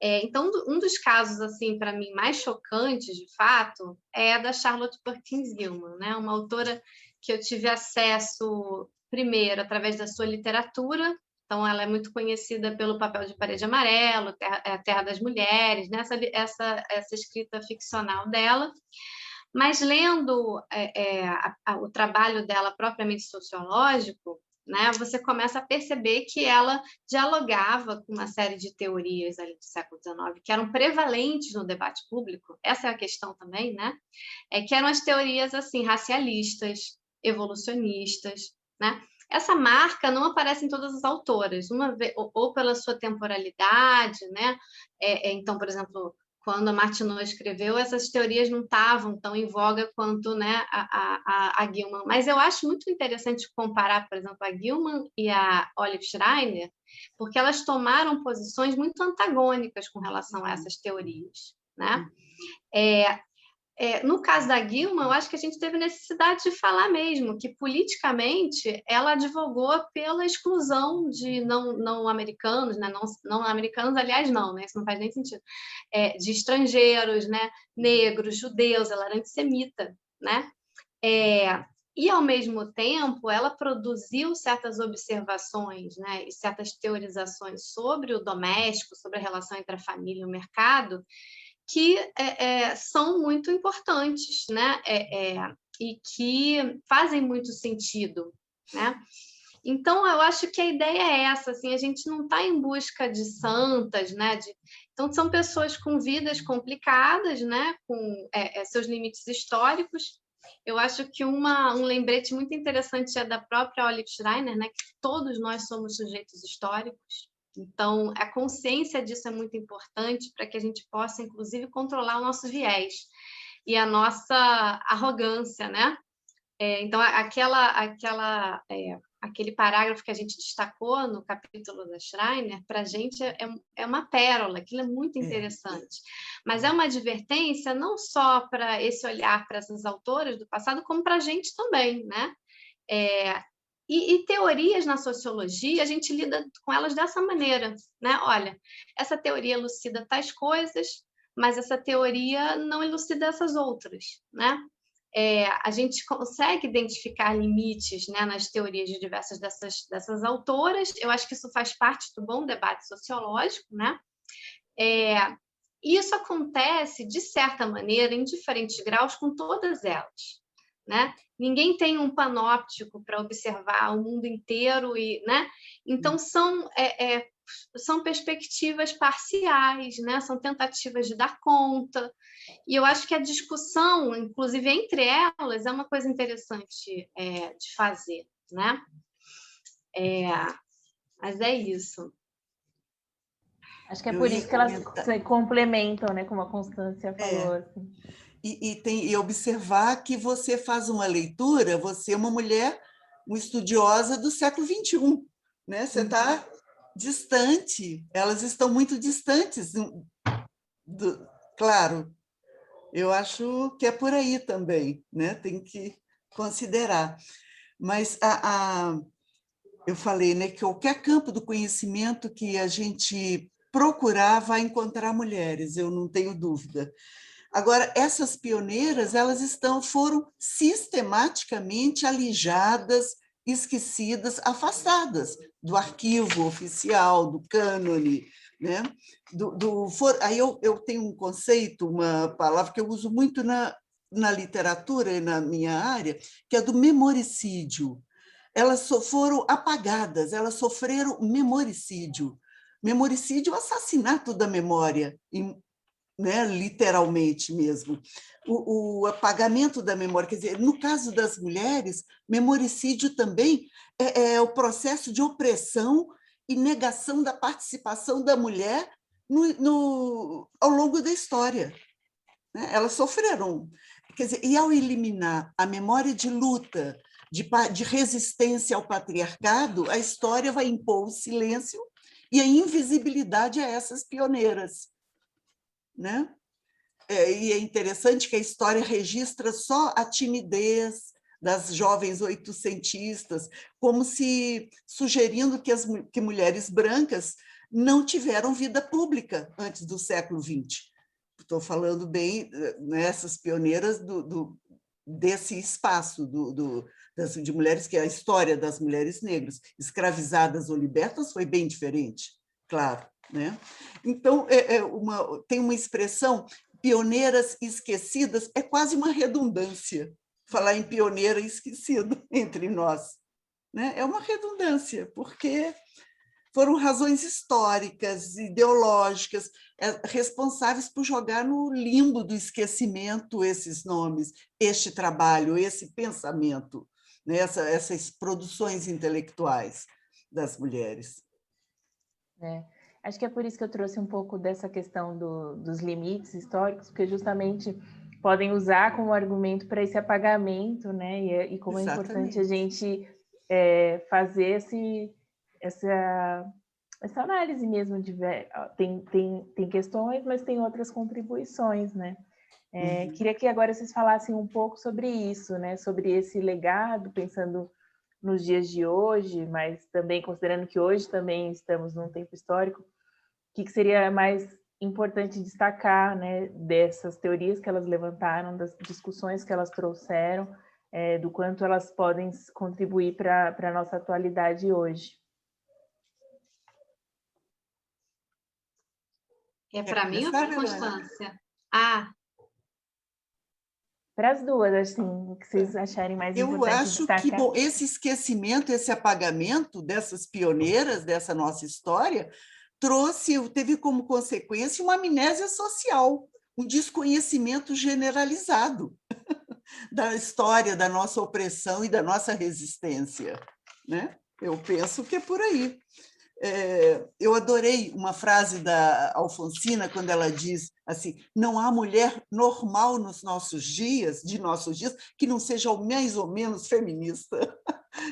Então, um dos casos, assim, para mim, mais chocantes, de fato, é a da Charlotte Perkins Gilman, né? Uma autora que eu tive acesso, primeiro, através da sua literatura. Então, ela é muito conhecida pelo Papel de Parede Amarelo, Terra das Mulheres, né? Essa escrita ficcional dela. Mas, lendo o trabalho dela propriamente sociológico, né, você começa a perceber que ela dialogava com uma série de teorias ali do século XIX que eram prevalentes no debate público. Essa é a questão também, né? Que eram as teorias assim racialistas, evolucionistas, né? Essa marca não aparece em todas as autoras, ou pela sua temporalidade, né? Então, por exemplo, quando a Martineau escreveu, essas teorias não estavam tão em voga quanto, né, a Gilman. Mas eu acho muito interessante comparar, por exemplo, a Gilman e a Olive Schreiner, porque elas tomaram posições muito antagônicas com relação a essas teorias, né? No caso da Gilman, eu acho que a gente teve necessidade de falar mesmo que, politicamente, ela advogou pela exclusão de não americanos, né? Não americanos, aliás, não, né? Isso não faz nem sentido. De estrangeiros, né? Negros, judeus, ela era antissemita, né? E, ao mesmo tempo, ela produziu certas observações, né? E certas teorizações sobre o doméstico, sobre a relação entre a família e o mercado, que são muito importantes, né? E que fazem muito sentido, né? Então, eu acho que a ideia é essa, assim, a gente não está em busca de santas, né? Então, são pessoas com vidas complicadas, né? Com seus limites históricos. Eu acho que um lembrete muito interessante é da própria Olive Schreiner, né? Que todos nós somos sujeitos históricos. Então, a consciência disso é muito importante para que a gente possa, inclusive, controlar o nosso viés e a nossa arrogância, né? Então, aquele parágrafo que a gente destacou no capítulo da Schreiner, para a gente é uma pérola, aquilo é muito interessante. Mas é uma advertência não só para esse olhar para essas autoras do passado, como para a gente também, né? E teorias na sociologia, a gente lida com elas dessa maneira, né? Olha, essa teoria elucida tais coisas, mas essa teoria não elucida essas outras, né? A gente consegue identificar limites, né, nas teorias de diversas dessas autoras. Eu acho que isso faz parte do bom debate sociológico, né? E isso acontece, de certa maneira, em diferentes graus com todas elas, né? Ninguém tem um panóptico para observar o mundo inteiro, né? Então, são perspectivas parciais, né? São tentativas de dar conta. E eu acho que a discussão, inclusive entre elas, é uma coisa interessante de fazer, né? Mas é isso. Acho que é por isso que elas se complementam, né? Como a Constância falou. Assim. E observar que você faz uma leitura, você é uma mulher, uma estudiosa do século XXI, né? Você está distante, elas estão muito distantes. Claro, eu acho que é por aí também, né? Tem que considerar. Mas eu falei, né, que qualquer campo do conhecimento que a gente procurar vai encontrar mulheres, eu não tenho dúvida. Agora, essas pioneiras, elas foram sistematicamente alijadas, esquecidas, afastadas do arquivo oficial, do cânone, né? Aí eu tenho um conceito, uma palavra que eu uso muito na literatura e na minha área, que é do memoricídio. Elas foram apagadas, elas sofreram memoricídio. Memoricídio é o assassinato da memória, né, literalmente mesmo. O apagamento da memória, quer dizer, no caso das mulheres, memoricídio também é o processo de opressão e negação da participação da mulher ao longo da história. Né? Elas sofreram. Quer dizer, e ao eliminar a memória de luta, de resistência ao patriarcado, a história vai impor o silêncio e a invisibilidade a essas pioneiras. Né? E é interessante que a história registra só a timidez das jovens oitocentistas, como se sugerindo que mulheres brancas não tiveram vida pública antes do século XX. Estou falando bem nessas pioneiras desse espaço de mulheres, que é a história das mulheres negras, escravizadas ou libertas, foi bem diferente, claro. Né? Então, tem uma expressão, pioneiras esquecidas, é quase uma redundância, falar em pioneira esquecida entre nós. Né? É uma redundância, porque foram razões históricas, ideológicas, responsáveis por jogar no limbo do esquecimento esses nomes, este trabalho, esse pensamento, né? Essas produções intelectuais das mulheres. Acho que é por isso que eu trouxe um pouco dessa questão dos limites históricos, porque justamente podem usar como argumento para esse apagamento, né? E como Exatamente. É importante a gente fazer essa análise mesmo de tem questões, mas tem outras contribuições, né? Queria que agora vocês falassem um pouco sobre isso, né? Sobre esse legado, pensando nos dias de hoje, mas também considerando que hoje também estamos num tempo histórico, o que seria mais importante destacar, né, dessas teorias que elas levantaram, das discussões que elas trouxeram, do quanto elas podem contribuir para a nossa atualidade hoje. É para mim ou para Constância? Para as duas, assim, o que vocês acharem mais importante destacar. Eu acho que esse esquecimento, esse apagamento dessas pioneiras, dessa nossa história, teve como consequência uma amnésia social, um desconhecimento generalizado da história, da nossa opressão e da nossa resistência. Né? Eu penso que é por aí. Eu adorei uma frase da Alfonsina, quando ela diz assim: não há mulher normal nos nossos dias, que não seja mais ou menos feminista.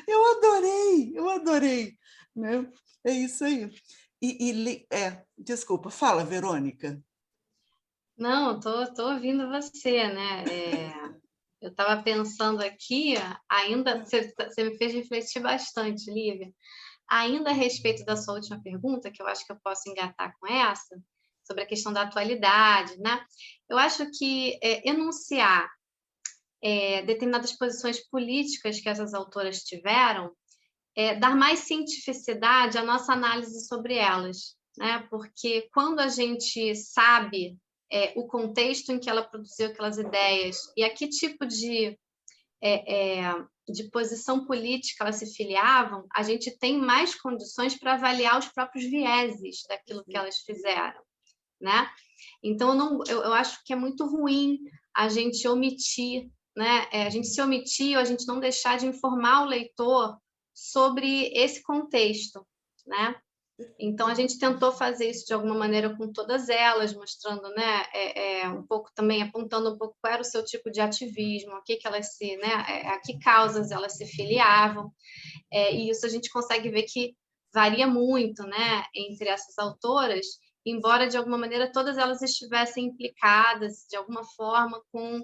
Eu adorei. Né? É isso aí. Desculpa, fala, Verônica. Não, tô ouvindo você, né? Eu estava pensando aqui, ainda, você me fez refletir bastante, Lívia. Ainda a respeito da sua última pergunta, que eu acho que eu posso engatar com essa, sobre a questão da atualidade, né? Eu acho que enunciar determinadas posições políticas que essas autoras tiveram, dar mais cientificidade à nossa análise sobre elas, né? Porque quando a gente sabe o contexto em que ela produziu aquelas ideias e a que tipo de posição política elas se filiavam, a gente tem mais condições para avaliar os próprios vieses daquilo que elas fizeram, né? Então, eu acho que é muito ruim a gente omitir, né? A gente se omitir ou a gente não deixar de informar o leitor sobre esse contexto, né? Então, a gente tentou fazer isso de alguma maneira com todas elas, mostrando, né, um pouco também, apontando um pouco qual era o seu tipo de ativismo, a que causas elas se filiavam, e isso a gente consegue ver que varia muito, né, entre essas autoras, embora, de alguma maneira, todas elas estivessem implicadas, de alguma forma, com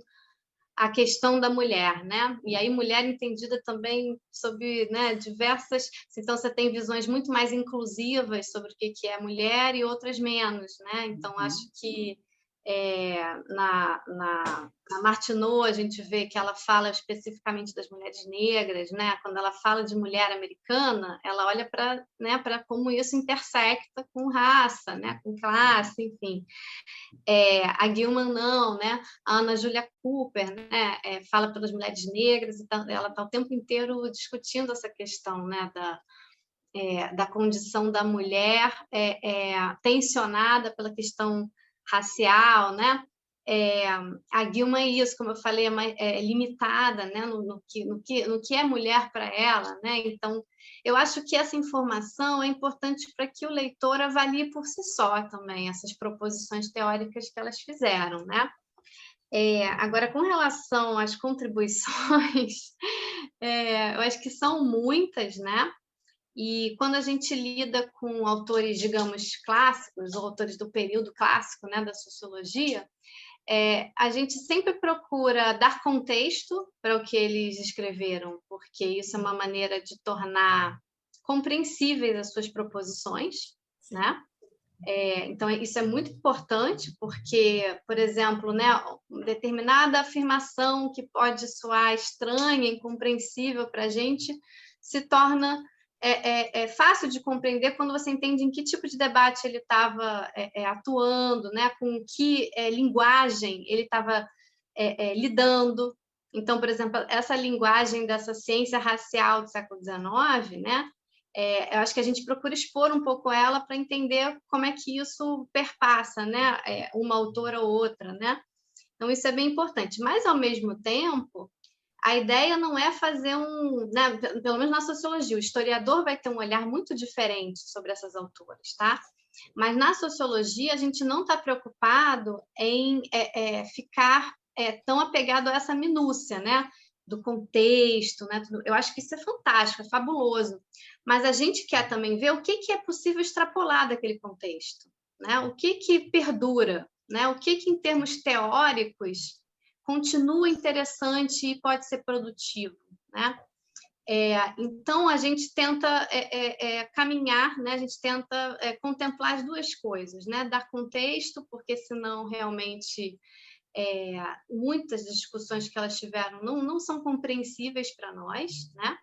a questão da mulher, né? E aí mulher entendida também sob, né, diversas... Então, você tem visões muito mais inclusivas sobre o que é mulher e outras menos, né? Então, acho que na Martineau a gente vê que ela fala especificamente das mulheres negras, né? Quando ela fala de mulher americana, ela olha para, né, para como isso intersecta com raça, né? Com classe, enfim. A Gilman não, né? A Ana Julia Cooper, né? Fala pelas mulheres negras, e ela está o tempo inteiro discutindo essa questão, né? Da condição da mulher tensionada pela questão racial, né? A Gilman é isso, como eu falei, é limitada, né? no que é mulher para ela, né? Então, eu acho que essa informação é importante para que o leitor avalie por si só também essas proposições teóricas que elas fizeram, né? Agora, com relação às contribuições, eu acho que são muitas, né? E quando a gente lida com autores, digamos, clássicos, ou autores do período clássico, né, da sociologia, a gente sempre procura dar contexto para o que eles escreveram, porque isso é uma maneira de tornar compreensíveis as suas proposições, né? Então, isso é muito importante, porque, por exemplo, né, determinada afirmação que pode soar estranha, incompreensível para a gente, se torna fácil de compreender quando você entende em que tipo de debate ele estava atuando, né, com que linguagem ele estava lidando. Então, por exemplo, essa linguagem dessa ciência racial do século XIX, né, eu acho que a gente procura expor um pouco ela para entender como é que isso perpassa, né, uma autora ou outra, né? Então, isso é bem importante. Mas, ao mesmo tempo, a ideia não é fazer né, pelo menos na sociologia, o historiador vai ter um olhar muito diferente sobre essas autoras, tá? Mas, na sociologia, a gente não está preocupado em ficar tão apegado a essa minúcia, né? Do contexto, né? Eu acho que isso é fantástico, é fabuloso. Mas a gente quer também ver o que é possível extrapolar daquele contexto, né? O que perdura, né? O que em termos teóricos continua interessante e pode ser produtivo, né? Então, a gente tenta caminhar, né? A gente tenta contemplar as duas coisas, né? Dar contexto, porque senão realmente muitas das discussões que elas tiveram não são compreensíveis para nós, né?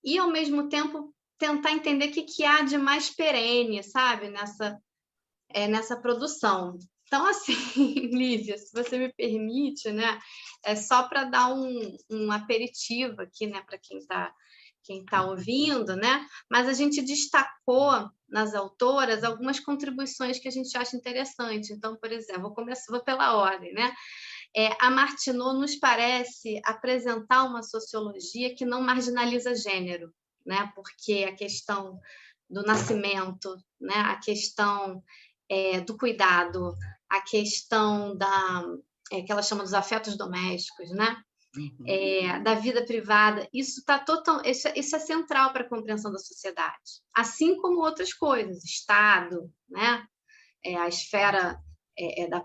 E, ao mesmo tempo, tentar entender o que há de mais perene, sabe? Nessa produção. Então, assim, Lívia, se você me permite, né? É só para dar um aperitivo aqui, né? Para quem tá ouvindo, né? Mas a gente destacou nas autoras algumas contribuições que a gente acha interessante. Então, por exemplo, vou pela ordem, né? A Martineau nos parece apresentar uma sociologia que não marginaliza gênero, né? Porque a questão do nascimento, né? A questão do cuidado, a questão que ela chama dos afetos domésticos, né? Da vida privada, isso é central para a compreensão da sociedade, assim como outras coisas, Estado, né? A esfera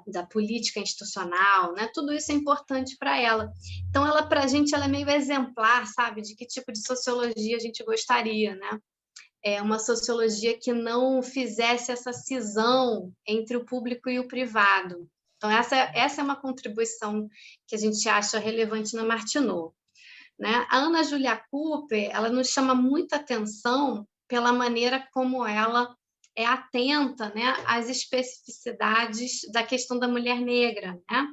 da política institucional, né? Tudo isso é importante para ela. Então, para a gente, ela é meio exemplar, sabe? De que tipo de sociologia a gente gostaria, né? Uma sociologia que não fizesse essa cisão entre o público e o privado. Então, essa é uma contribuição que a gente acha relevante na Martineau, né? A Ana Julia Cooper, ela nos chama muita atenção pela maneira como ela é atenta, né, às especificidades da questão da mulher negra, né?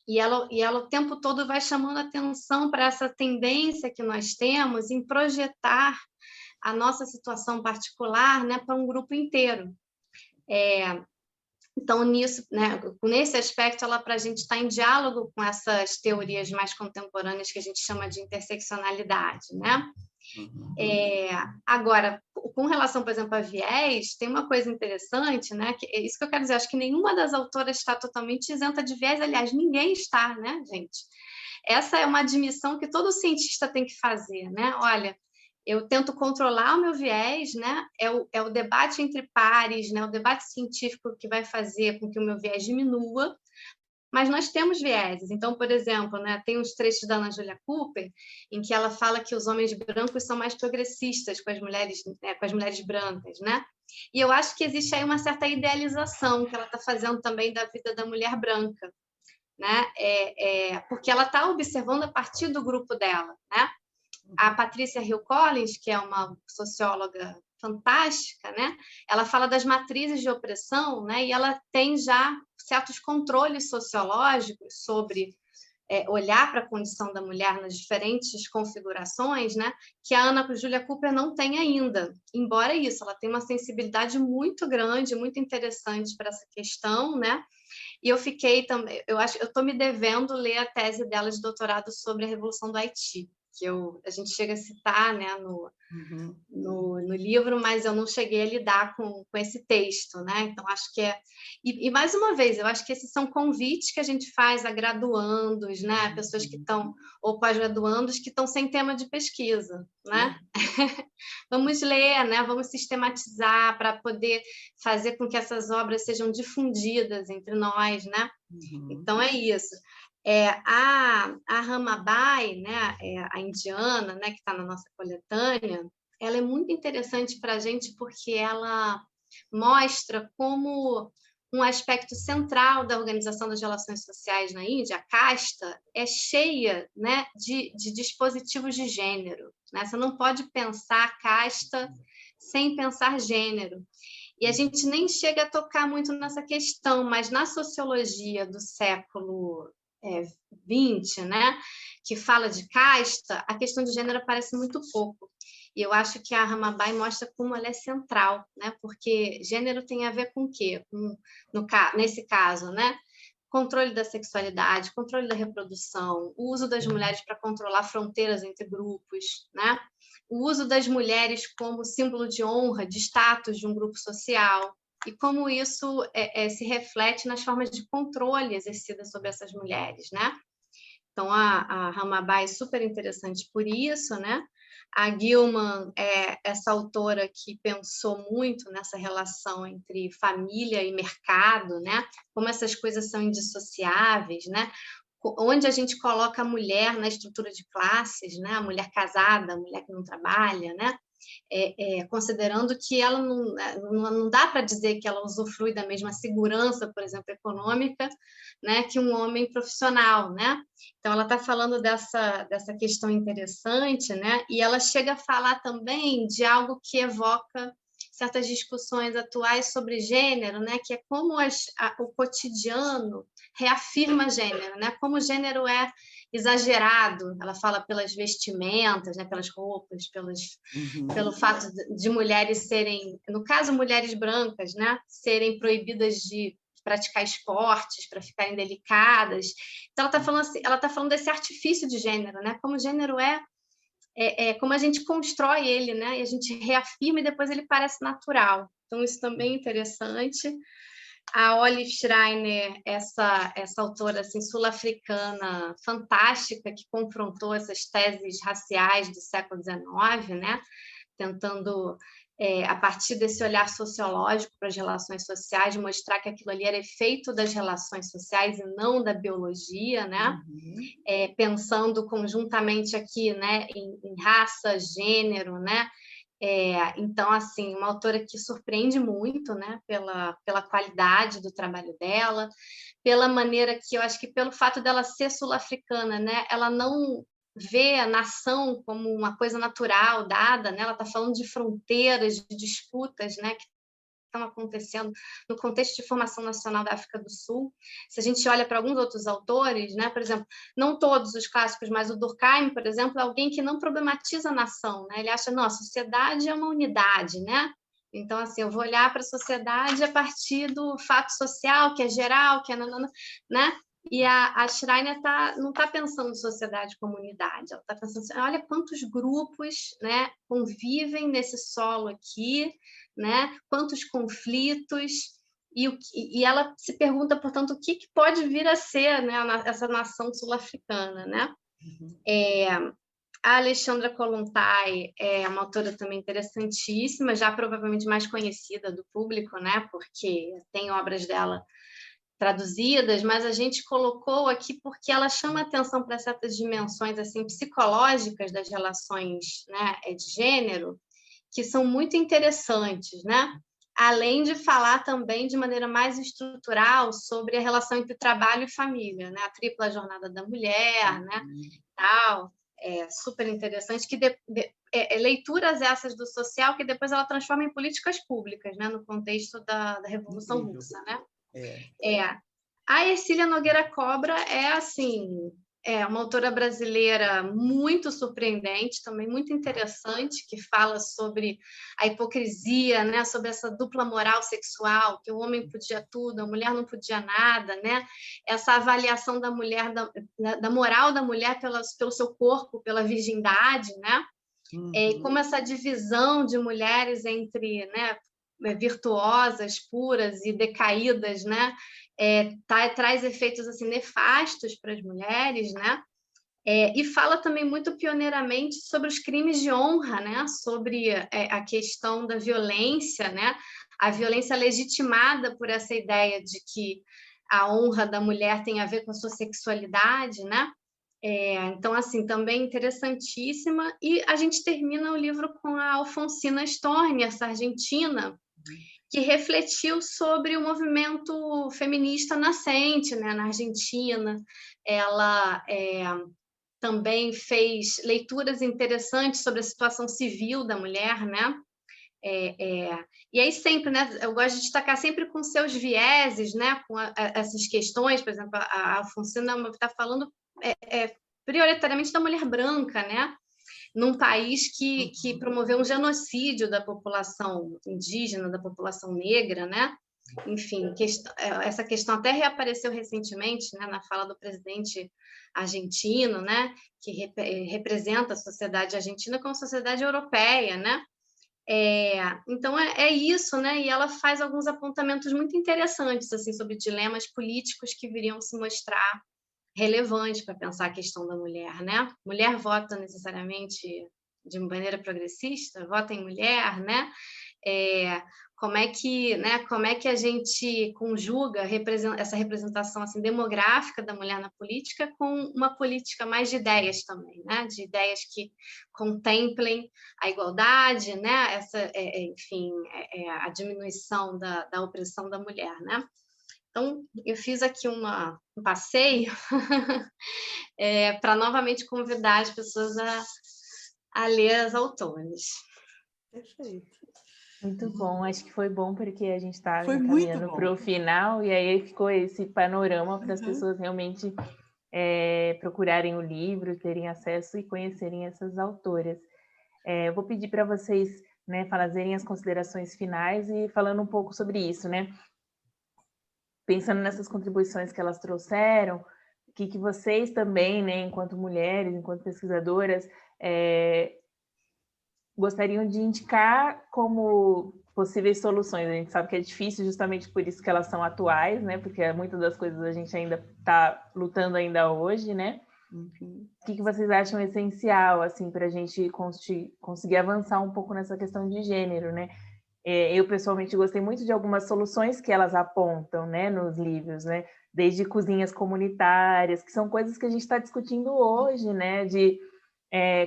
E ela o tempo todo vai chamando atenção para essa tendência que nós temos em projetar a nossa situação particular, né, para um grupo inteiro. Então, né, nesse aspecto, ela para a gente está em diálogo com essas teorias mais contemporâneas que a gente chama de interseccionalidade, né? Agora, com relação, por exemplo, a viés, tem uma coisa interessante, né? Que é isso que eu quero dizer, acho que nenhuma das autoras está totalmente isenta de viés, aliás, ninguém está, né, gente? Essa é uma admissão que todo cientista tem que fazer, né? Olha, eu tento controlar o meu viés, né? É o debate entre pares, né? O debate científico que vai fazer com que o meu viés diminua, mas nós temos vieses. Então, por exemplo, né, tem uns trechos da Ana Julia Cooper em que ela fala que os homens brancos são mais progressistas com as mulheres brancas, né? E eu acho que existe aí uma certa idealização que ela está fazendo também da vida da mulher branca, né? Porque ela está observando a partir do grupo dela, né? A Patrícia Hill Collins, que é uma socióloga fantástica, né? Ela fala das matrizes de opressão, né? E ela tem já certos controles sociológicos sobre olhar para a condição da mulher nas diferentes configurações, né? Que a Ana Julia Cooper não tem ainda. Embora isso, ela tem uma sensibilidade muito grande, muito interessante para essa questão, né? E eu fiquei também, eu estou me devendo ler a tese dela de doutorado sobre a Revolução do Haiti, que a gente chega a citar, né, no livro, mas eu não cheguei a lidar com esse texto, né? Então, acho que E, mais uma vez, eu acho que esses são convites que a gente faz a graduandos, né? Pessoas que estão, ou pós-graduandos, que estão sem tema de pesquisa, né? Vamos ler, né? Vamos sistematizar para poder fazer com que essas obras sejam difundidas entre nós, né? Então, é isso. A Ramabai, né, a indiana, né, que está na nossa coletânea, ela é muito interessante para a gente porque ela mostra como um aspecto central da organização das relações sociais na Índia, a casta, é cheia, né, de dispositivos de gênero, né? Você não pode pensar casta sem pensar gênero. E a gente nem chega a tocar muito nessa questão, mas na sociologia do século XX, né, que fala de casta, a questão de gênero aparece muito pouco. E eu acho que a Ramabai mostra como ela é central, né? Porque gênero tem a ver com o quê? Nesse caso, né? Controle da sexualidade, controle da reprodução, o uso das mulheres para controlar fronteiras entre grupos, né? O uso das mulheres como símbolo de honra, de status de um grupo social, e como isso se reflete nas formas de controle exercidas sobre essas mulheres, né? Então, a Ramabai é super interessante por isso, né? A Gilman é essa autora que pensou muito nessa relação entre família e mercado, né? Como essas coisas são indissociáveis, né? Onde a gente coloca a mulher na estrutura de classes, né? A mulher casada, a mulher que não trabalha, né? Considerando que ela não dá para dizer que ela usufrui da mesma segurança, por exemplo, econômica, né, que um homem profissional, né? Então, ela está falando dessa questão interessante, né? E ela chega a falar também de algo que evoca certas discussões atuais sobre gênero, né? Que é como o cotidiano reafirma gênero, né? Como o gênero é exagerado. Ela fala pelas vestimentas, né? Pelas roupas, pelo fato de mulheres serem, no caso, mulheres brancas, né? Serem proibidas de praticar esportes para ficarem delicadas. Então, ela está falando desse artifício de gênero, né? Como o gênero como a gente constrói ele, né? E a gente reafirma e depois ele parece natural. Então, isso também é interessante. A Olive Schreiner, essa autora assim, sul-africana fantástica, que confrontou essas teses raciais do século XIX, né? Tentando, a partir desse olhar sociológico para as relações sociais, mostrar que aquilo ali era efeito das relações sociais e não da biologia, né? Pensando conjuntamente aqui, né, em raça, gênero, né? Então, assim, uma autora que surpreende muito, né, pela qualidade do trabalho dela, pela maneira que eu acho que pelo fato dela ser sul-africana, né, ela não vê a nação como uma coisa natural, dada, né? Ela está falando de fronteiras, de disputas, né, que estão acontecendo no contexto de formação nacional da África do Sul. Se a gente olha para alguns outros autores, né, por exemplo, não todos os clássicos, mas o Durkheim, por exemplo, é alguém que não problematiza a nação, né? Ele acha, não, a sociedade é uma unidade, né? Então, assim, eu vou olhar para a sociedade a partir do fato social, que é geral, que é né? E a Schreiner não está pensando sociedade como unidade, ela está pensando assim, olha quantos grupos, né, convivem nesse solo aqui, né, quantos conflitos, e ela se pergunta, portanto, o que pode vir a ser, né, essa nação sul-africana, né? A Alexandra Kollontai é uma autora também interessantíssima, já provavelmente mais conhecida do público, né, porque tem obras dela traduzidas, mas a gente colocou aqui porque ela chama atenção para certas dimensões assim psicológicas das relações, né, de gênero, que são muito interessantes, né? Além de falar também de maneira mais estrutural sobre a relação entre trabalho e família, né? A tripla jornada da mulher, né? Tal, super interessante, que leituras essas do social que depois ela transforma em políticas públicas, né? No contexto da Revolução Russa, né? A Ercília Nogueira Cobra é uma autora brasileira muito surpreendente, também muito interessante, que fala sobre a hipocrisia, né? Sobre essa dupla moral sexual, que o homem podia tudo, a mulher não podia nada, né? Essa avaliação da mulher, da moral da mulher pelo seu corpo, pela virgindade, né? E como essa divisão de mulheres entre, né, virtuosas, puras e decaídas, né? Traz efeitos assim nefastos para as mulheres, né? E fala também muito pioneiramente sobre os crimes de honra, né? Sobre a questão da violência, né? A violência legitimada por essa ideia de que a honra da mulher tem a ver com a sua sexualidade, né? Então, assim, também interessantíssima. E a gente termina o livro com a Alfonsina Storni, essa argentina, que refletiu sobre o movimento feminista nascente, né, na Argentina. Ela também fez leituras interessantes sobre a situação civil da mulher, né? E aí sempre, né? Eu gosto de destacar sempre com seus vieses, né? Com essas questões, por exemplo, a Alfonsina está falando prioritariamente da mulher branca, né? Num país que promoveu um genocídio da população indígena, da população negra, né? Enfim, essa questão até reapareceu recentemente, né, na fala do presidente argentino, né, que representa a sociedade argentina como sociedade europeia, né? Então é isso, né? E ela faz alguns apontamentos muito interessantes assim sobre dilemas políticos que viriam se mostrar relevantes para pensar a questão da mulher, né? Mulher vota necessariamente de maneira progressista, vota em mulher, né? Como é que a gente conjuga essa representação assim, demográfica da mulher na política com uma política mais de ideias também, né? De ideias que contemplem a igualdade, né? Enfim, a diminuição da opressão da mulher, né? Então, eu fiz aqui um passeio para novamente convidar as pessoas a ler as autores. Perfeito. Muito bom, acho que foi bom porque a gente está caminhando para o final e aí ficou esse panorama para as pessoas realmente procurarem o livro, terem acesso e conhecerem essas autoras. Eu vou pedir para vocês, né, fazerem as considerações finais e falando um pouco sobre isso, né? Pensando nessas contribuições que elas trouxeram, o que vocês também, né, enquanto mulheres, enquanto pesquisadoras, gostariam de indicar como possíveis soluções. A gente sabe que é difícil justamente por isso que elas são atuais, né? Porque muitas das coisas a gente ainda está lutando ainda hoje, né? Uhum. O que vocês acham essencial, assim, para a gente conseguir avançar um pouco nessa questão de gênero, né? Eu, pessoalmente, gostei muito de algumas soluções que elas apontam, né, nos livros, né? Desde cozinhas comunitárias, que são coisas que a gente está discutindo hoje, né? De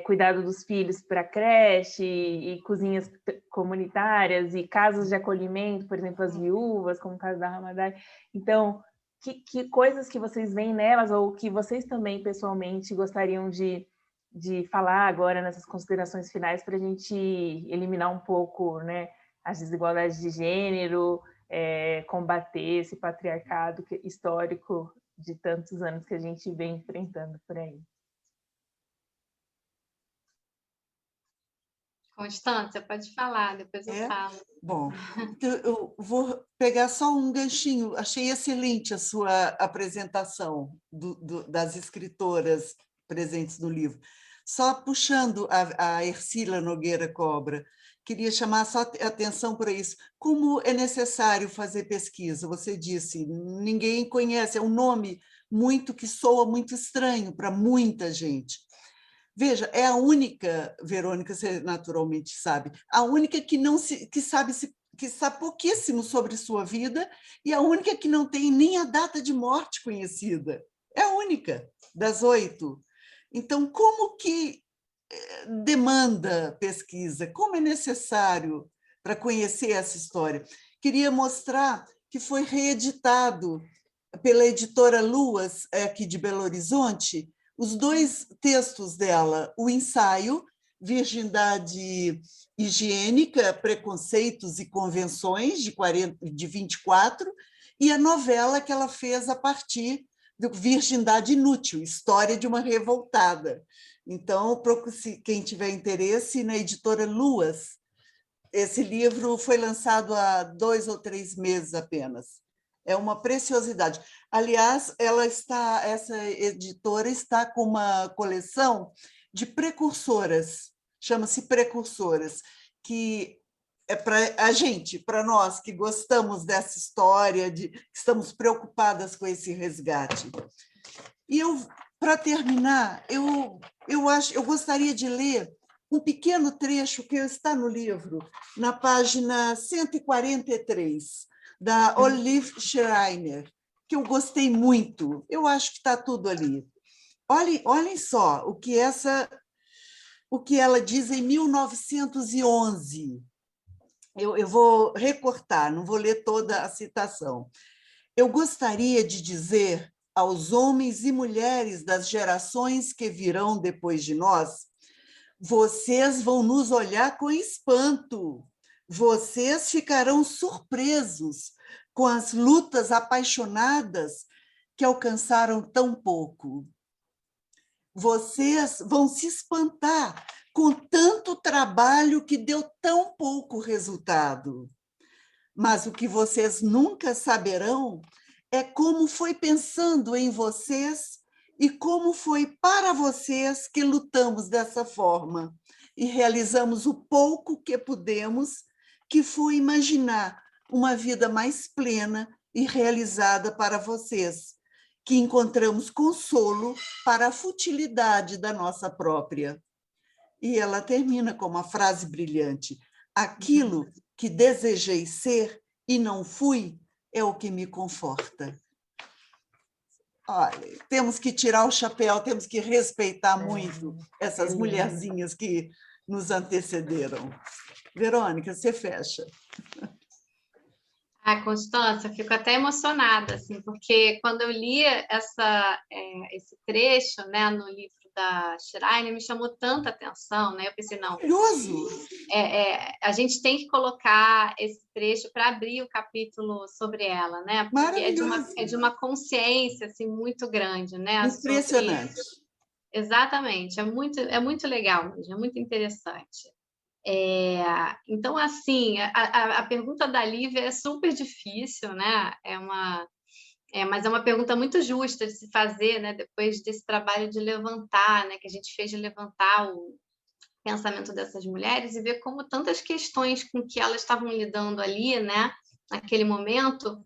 cuidado dos filhos para creche e cozinhas comunitárias e casas de acolhimento, por exemplo, as viúvas, como o caso da Ramadai. Então, que coisas que vocês veem nelas ou que vocês também, pessoalmente, gostariam de falar agora nessas considerações finais para a gente eliminar um pouco, né, as desigualdades de gênero, combater esse patriarcado histórico de tantos anos que a gente vem enfrentando por aí. Constância, pode falar, depois eu falo. Bom, eu vou pegar só um ganchinho. Achei excelente a sua apresentação das escritoras presentes no livro. Só puxando a Ercília Nogueira Cobra, queria chamar só a atenção para isso. Como é necessário fazer pesquisa? Você disse, ninguém conhece, é um nome que soa muito estranho para muita gente. Veja, é a única, Verônica, você naturalmente sabe, a única que sabe pouquíssimo sobre sua vida e a única que não tem nem a data de morte conhecida. É a única das 8. Então, como que demanda pesquisa? Como é necessário para conhecer essa história? Queria mostrar que foi reeditado pela editora Luas, aqui de Belo Horizonte, os 2 textos dela, o ensaio, Virgindade Higiênica, Preconceitos e Convenções, de 24, e a novela que ela fez a partir do Virgindade Inútil, História de uma Revoltada. Então, quem tiver interesse, na editora Luas. Esse livro foi lançado há 2 ou 3 meses apenas. É uma preciosidade. Aliás, essa editora está com uma coleção de precursoras, chama-se Precursoras, que é para a gente, para nós que gostamos dessa história, que estamos preocupadas com esse resgate. E para terminar, eu gostaria de ler um pequeno trecho que está no livro, na página 143, da Olive Schreiner, que eu gostei muito. Eu acho que está tudo ali. Olhem só o que ela diz em 1911. Eu vou recortar, não vou ler toda a citação. Eu gostaria de dizer aos homens e mulheres das gerações que virão depois de nós: vocês vão nos olhar com espanto, vocês ficarão surpresos com as lutas apaixonadas que alcançaram tão pouco. Vocês vão se espantar com tanto trabalho que deu tão pouco resultado. Mas o que vocês nunca saberão é como foi pensando em vocês e como foi para vocês que lutamos dessa forma e realizamos o pouco que pudemos, que foi imaginar uma vida mais plena e realizada para vocês, que encontramos consolo para a futilidade da nossa própria. E ela termina com uma frase brilhante: aquilo que desejei ser e não fui é o que me conforta. Olha, temos que tirar o chapéu, temos que respeitar muito essas mulherzinhas que nos antecederam. Verônica, você fecha. Constância, eu fico até emocionada, assim, porque quando eu li esse trecho, né, no livro da Schreiner, me chamou tanta atenção, né? Eu pensei, não, a gente tem que colocar esse trecho para abrir o capítulo sobre ela, né? Porque é de uma consciência assim, muito grande, né? Impressionante. Exatamente, é muito legal mesmo, é muito interessante. Então, assim, a pergunta da Lívia é super difícil, né? Mas é uma pergunta muito justa de se fazer, né? Depois desse trabalho de levantar, né? Que a gente fez de levantar o pensamento dessas mulheres e ver como tantas questões com que elas estavam lidando ali, né? Naquele momento,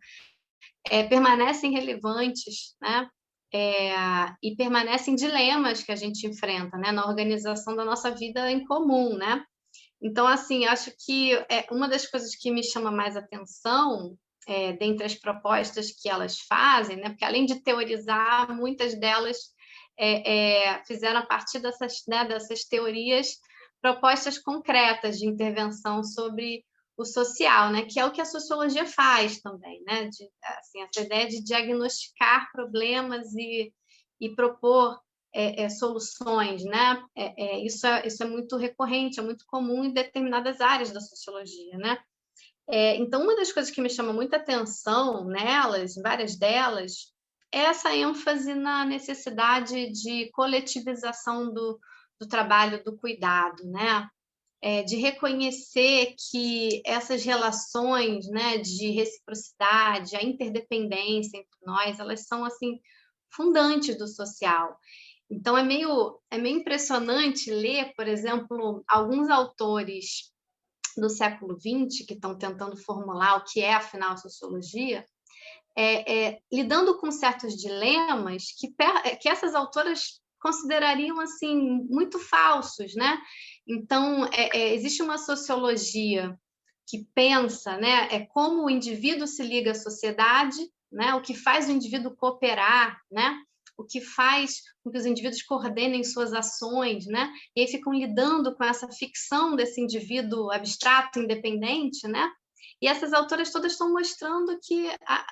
permanecem relevantes, né? E permanecem dilemas que a gente enfrenta, né? Na organização da nossa vida em comum, né? Então, assim, acho que uma das coisas que me chama mais atenção, dentre as propostas que elas fazem, né, porque além de teorizar, muitas delas fizeram a partir dessas teorias propostas concretas de intervenção sobre o social, né, que é o que a sociologia faz também, né, assim, essa ideia de diagnosticar problemas e propor soluções, né? Isso é muito recorrente, é muito comum em determinadas áreas da sociologia, né? Então, uma das coisas que me chama muita atenção nelas, várias delas, é essa ênfase na necessidade de coletivização do trabalho, do cuidado, né? De reconhecer que essas relações, né, de reciprocidade, a interdependência entre nós, elas são assim fundantes do social. Então, é meio impressionante ler, por exemplo, alguns autores do século XX que estão tentando formular o que é, afinal, a sociologia, lidando com certos dilemas que essas autoras considerariam assim muito falsos, né? Então, existe uma sociologia que pensa, né, como o indivíduo se liga à sociedade, né, o que faz o indivíduo cooperar, né? O que faz com que os indivíduos coordenem suas ações, né? E aí ficam lidando com essa ficção desse indivíduo abstrato, independente, né? E essas autoras todas estão mostrando que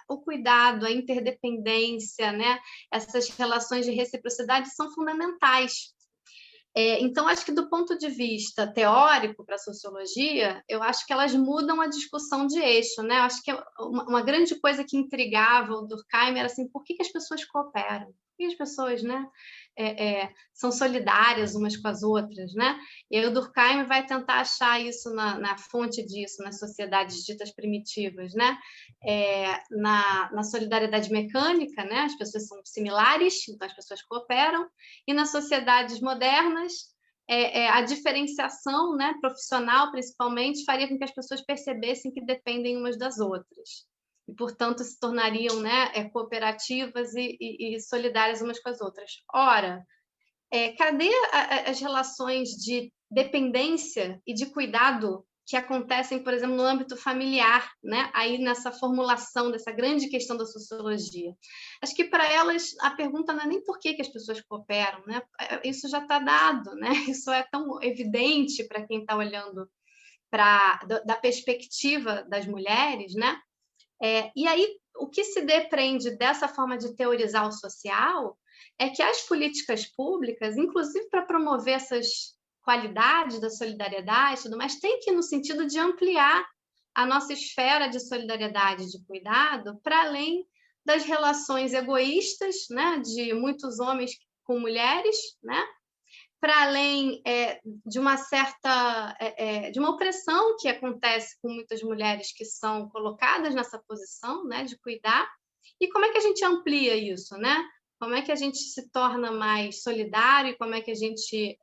o cuidado, a interdependência, né? Essas relações de reciprocidade são fundamentais. Então, acho que do ponto de vista teórico para a sociologia, eu acho que elas mudam a discussão de eixo, né? Eu acho que uma grande coisa que intrigava o Durkheim era assim, por que as pessoas cooperam? Por que as pessoas, né, são solidárias umas com as outras, né? E aí o Durkheim vai tentar achar isso na fonte disso, nas sociedades ditas primitivas, né? Na solidariedade mecânica, né? As pessoas são similares, então as pessoas cooperam, e nas sociedades modernas, a diferenciação, né, profissional, principalmente, faria com que as pessoas percebessem que dependem umas das outras e, portanto, se tornariam, né, cooperativas e solidárias umas com as outras. Ora, cadê as relações de dependência e de cuidado que acontecem, por exemplo, no âmbito familiar, né? Aí nessa formulação dessa grande questão da sociologia. Acho que para elas a pergunta não é nem por que as pessoas cooperam, né? Isso já está dado, né? Isso é tão evidente para quem está olhando da perspectiva das mulheres, né? E aí o que se depreende dessa forma de teorizar o social é que as políticas públicas, inclusive para promover essas qualidade da solidariedade e tudo mais, tem que ir no sentido de ampliar a nossa esfera de solidariedade e de cuidado para além das relações egoístas, né, de muitos homens com mulheres, né, para além de uma certa de uma opressão que acontece com muitas mulheres que são colocadas nessa posição, né, de cuidar. E como é que a gente amplia isso, né? Como é que a gente se torna mais solidário e como é que a gente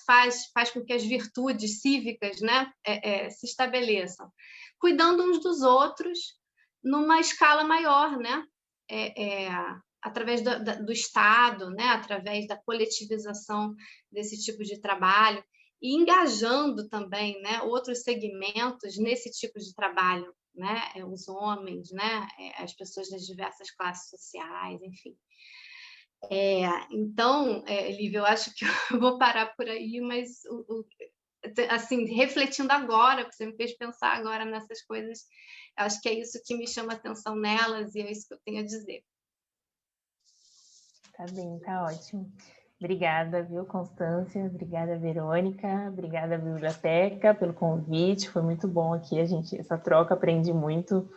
faz com que as virtudes cívicas, né, se estabeleçam? Cuidando uns dos outros numa escala maior, né? Através do Estado, né? Através da coletivização desse tipo de trabalho e engajando também, né, outros segmentos nesse tipo de trabalho, né? Os homens, né? As pessoas das diversas classes sociais, enfim. Então, Lívia, eu acho que eu vou parar por aí, mas assim, refletindo agora, porque você me fez pensar agora nessas coisas, eu acho que é isso que me chama a atenção nelas e é isso que eu tenho a dizer. Tá bem, tá ótimo. Obrigada, viu, Constância? Obrigada, Verônica. Obrigada, Biblioteca, pelo convite. Foi muito bom aqui, essa troca, aprendi muito.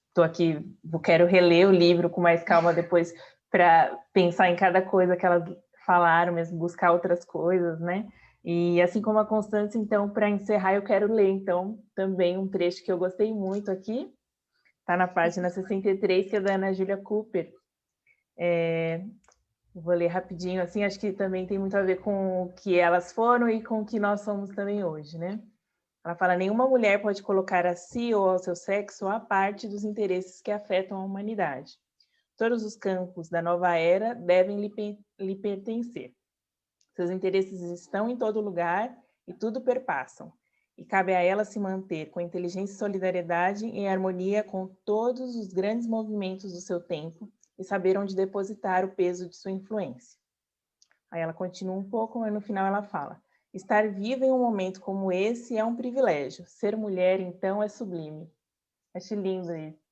Estou aqui, quero reler o livro com mais calma depois para pensar em cada coisa que elas falaram, mesmo buscar outras coisas, né? E assim como a Constância, então, para encerrar, eu quero ler, então, também um trecho que eu gostei muito aqui. Está na página 63, que é da Ana Júlia Cooper. Vou ler rapidinho, assim, acho que também tem muito a ver com o que elas foram e com o que nós somos também hoje, né? Ela fala, nenhuma mulher pode colocar a si ou ao seu sexo à parte dos interesses que afetam a humanidade. Todos os campos da nova era devem lhe pertencer. Seus interesses estão em todo lugar e tudo perpassam. E cabe a ela se manter com inteligência e solidariedade em harmonia com todos os grandes movimentos do seu tempo e saber onde depositar o peso de sua influência. Aí ela continua um pouco, mas no final ela fala, estar viva em um momento como esse é um privilégio. Ser mulher, então, é sublime. Acho lindo isso.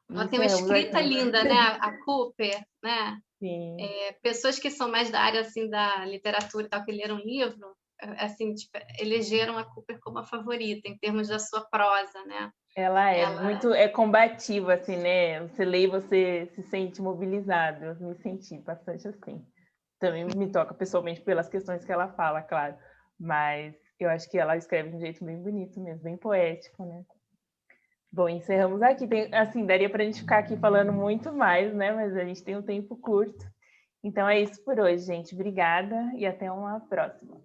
Ela tem uma escrita linda, né? A Cooper, né? Sim. Pessoas que são mais da área assim da literatura e tal, que leram o livro, assim, tipo, elegeram a Cooper como a favorita em termos da sua prosa, né? Ela muito combativa, assim, né? Você lê e você se sente mobilizado. Eu me senti bastante assim. Também me toca pessoalmente pelas questões que ela fala, claro. Mas eu acho que ela escreve de um jeito bem bonito mesmo, bem poético, né? Bom, encerramos aqui. Assim, daria para a gente ficar aqui falando muito mais, né? Mas a gente tem um tempo curto. Então é isso por hoje, gente. Obrigada e até uma próxima.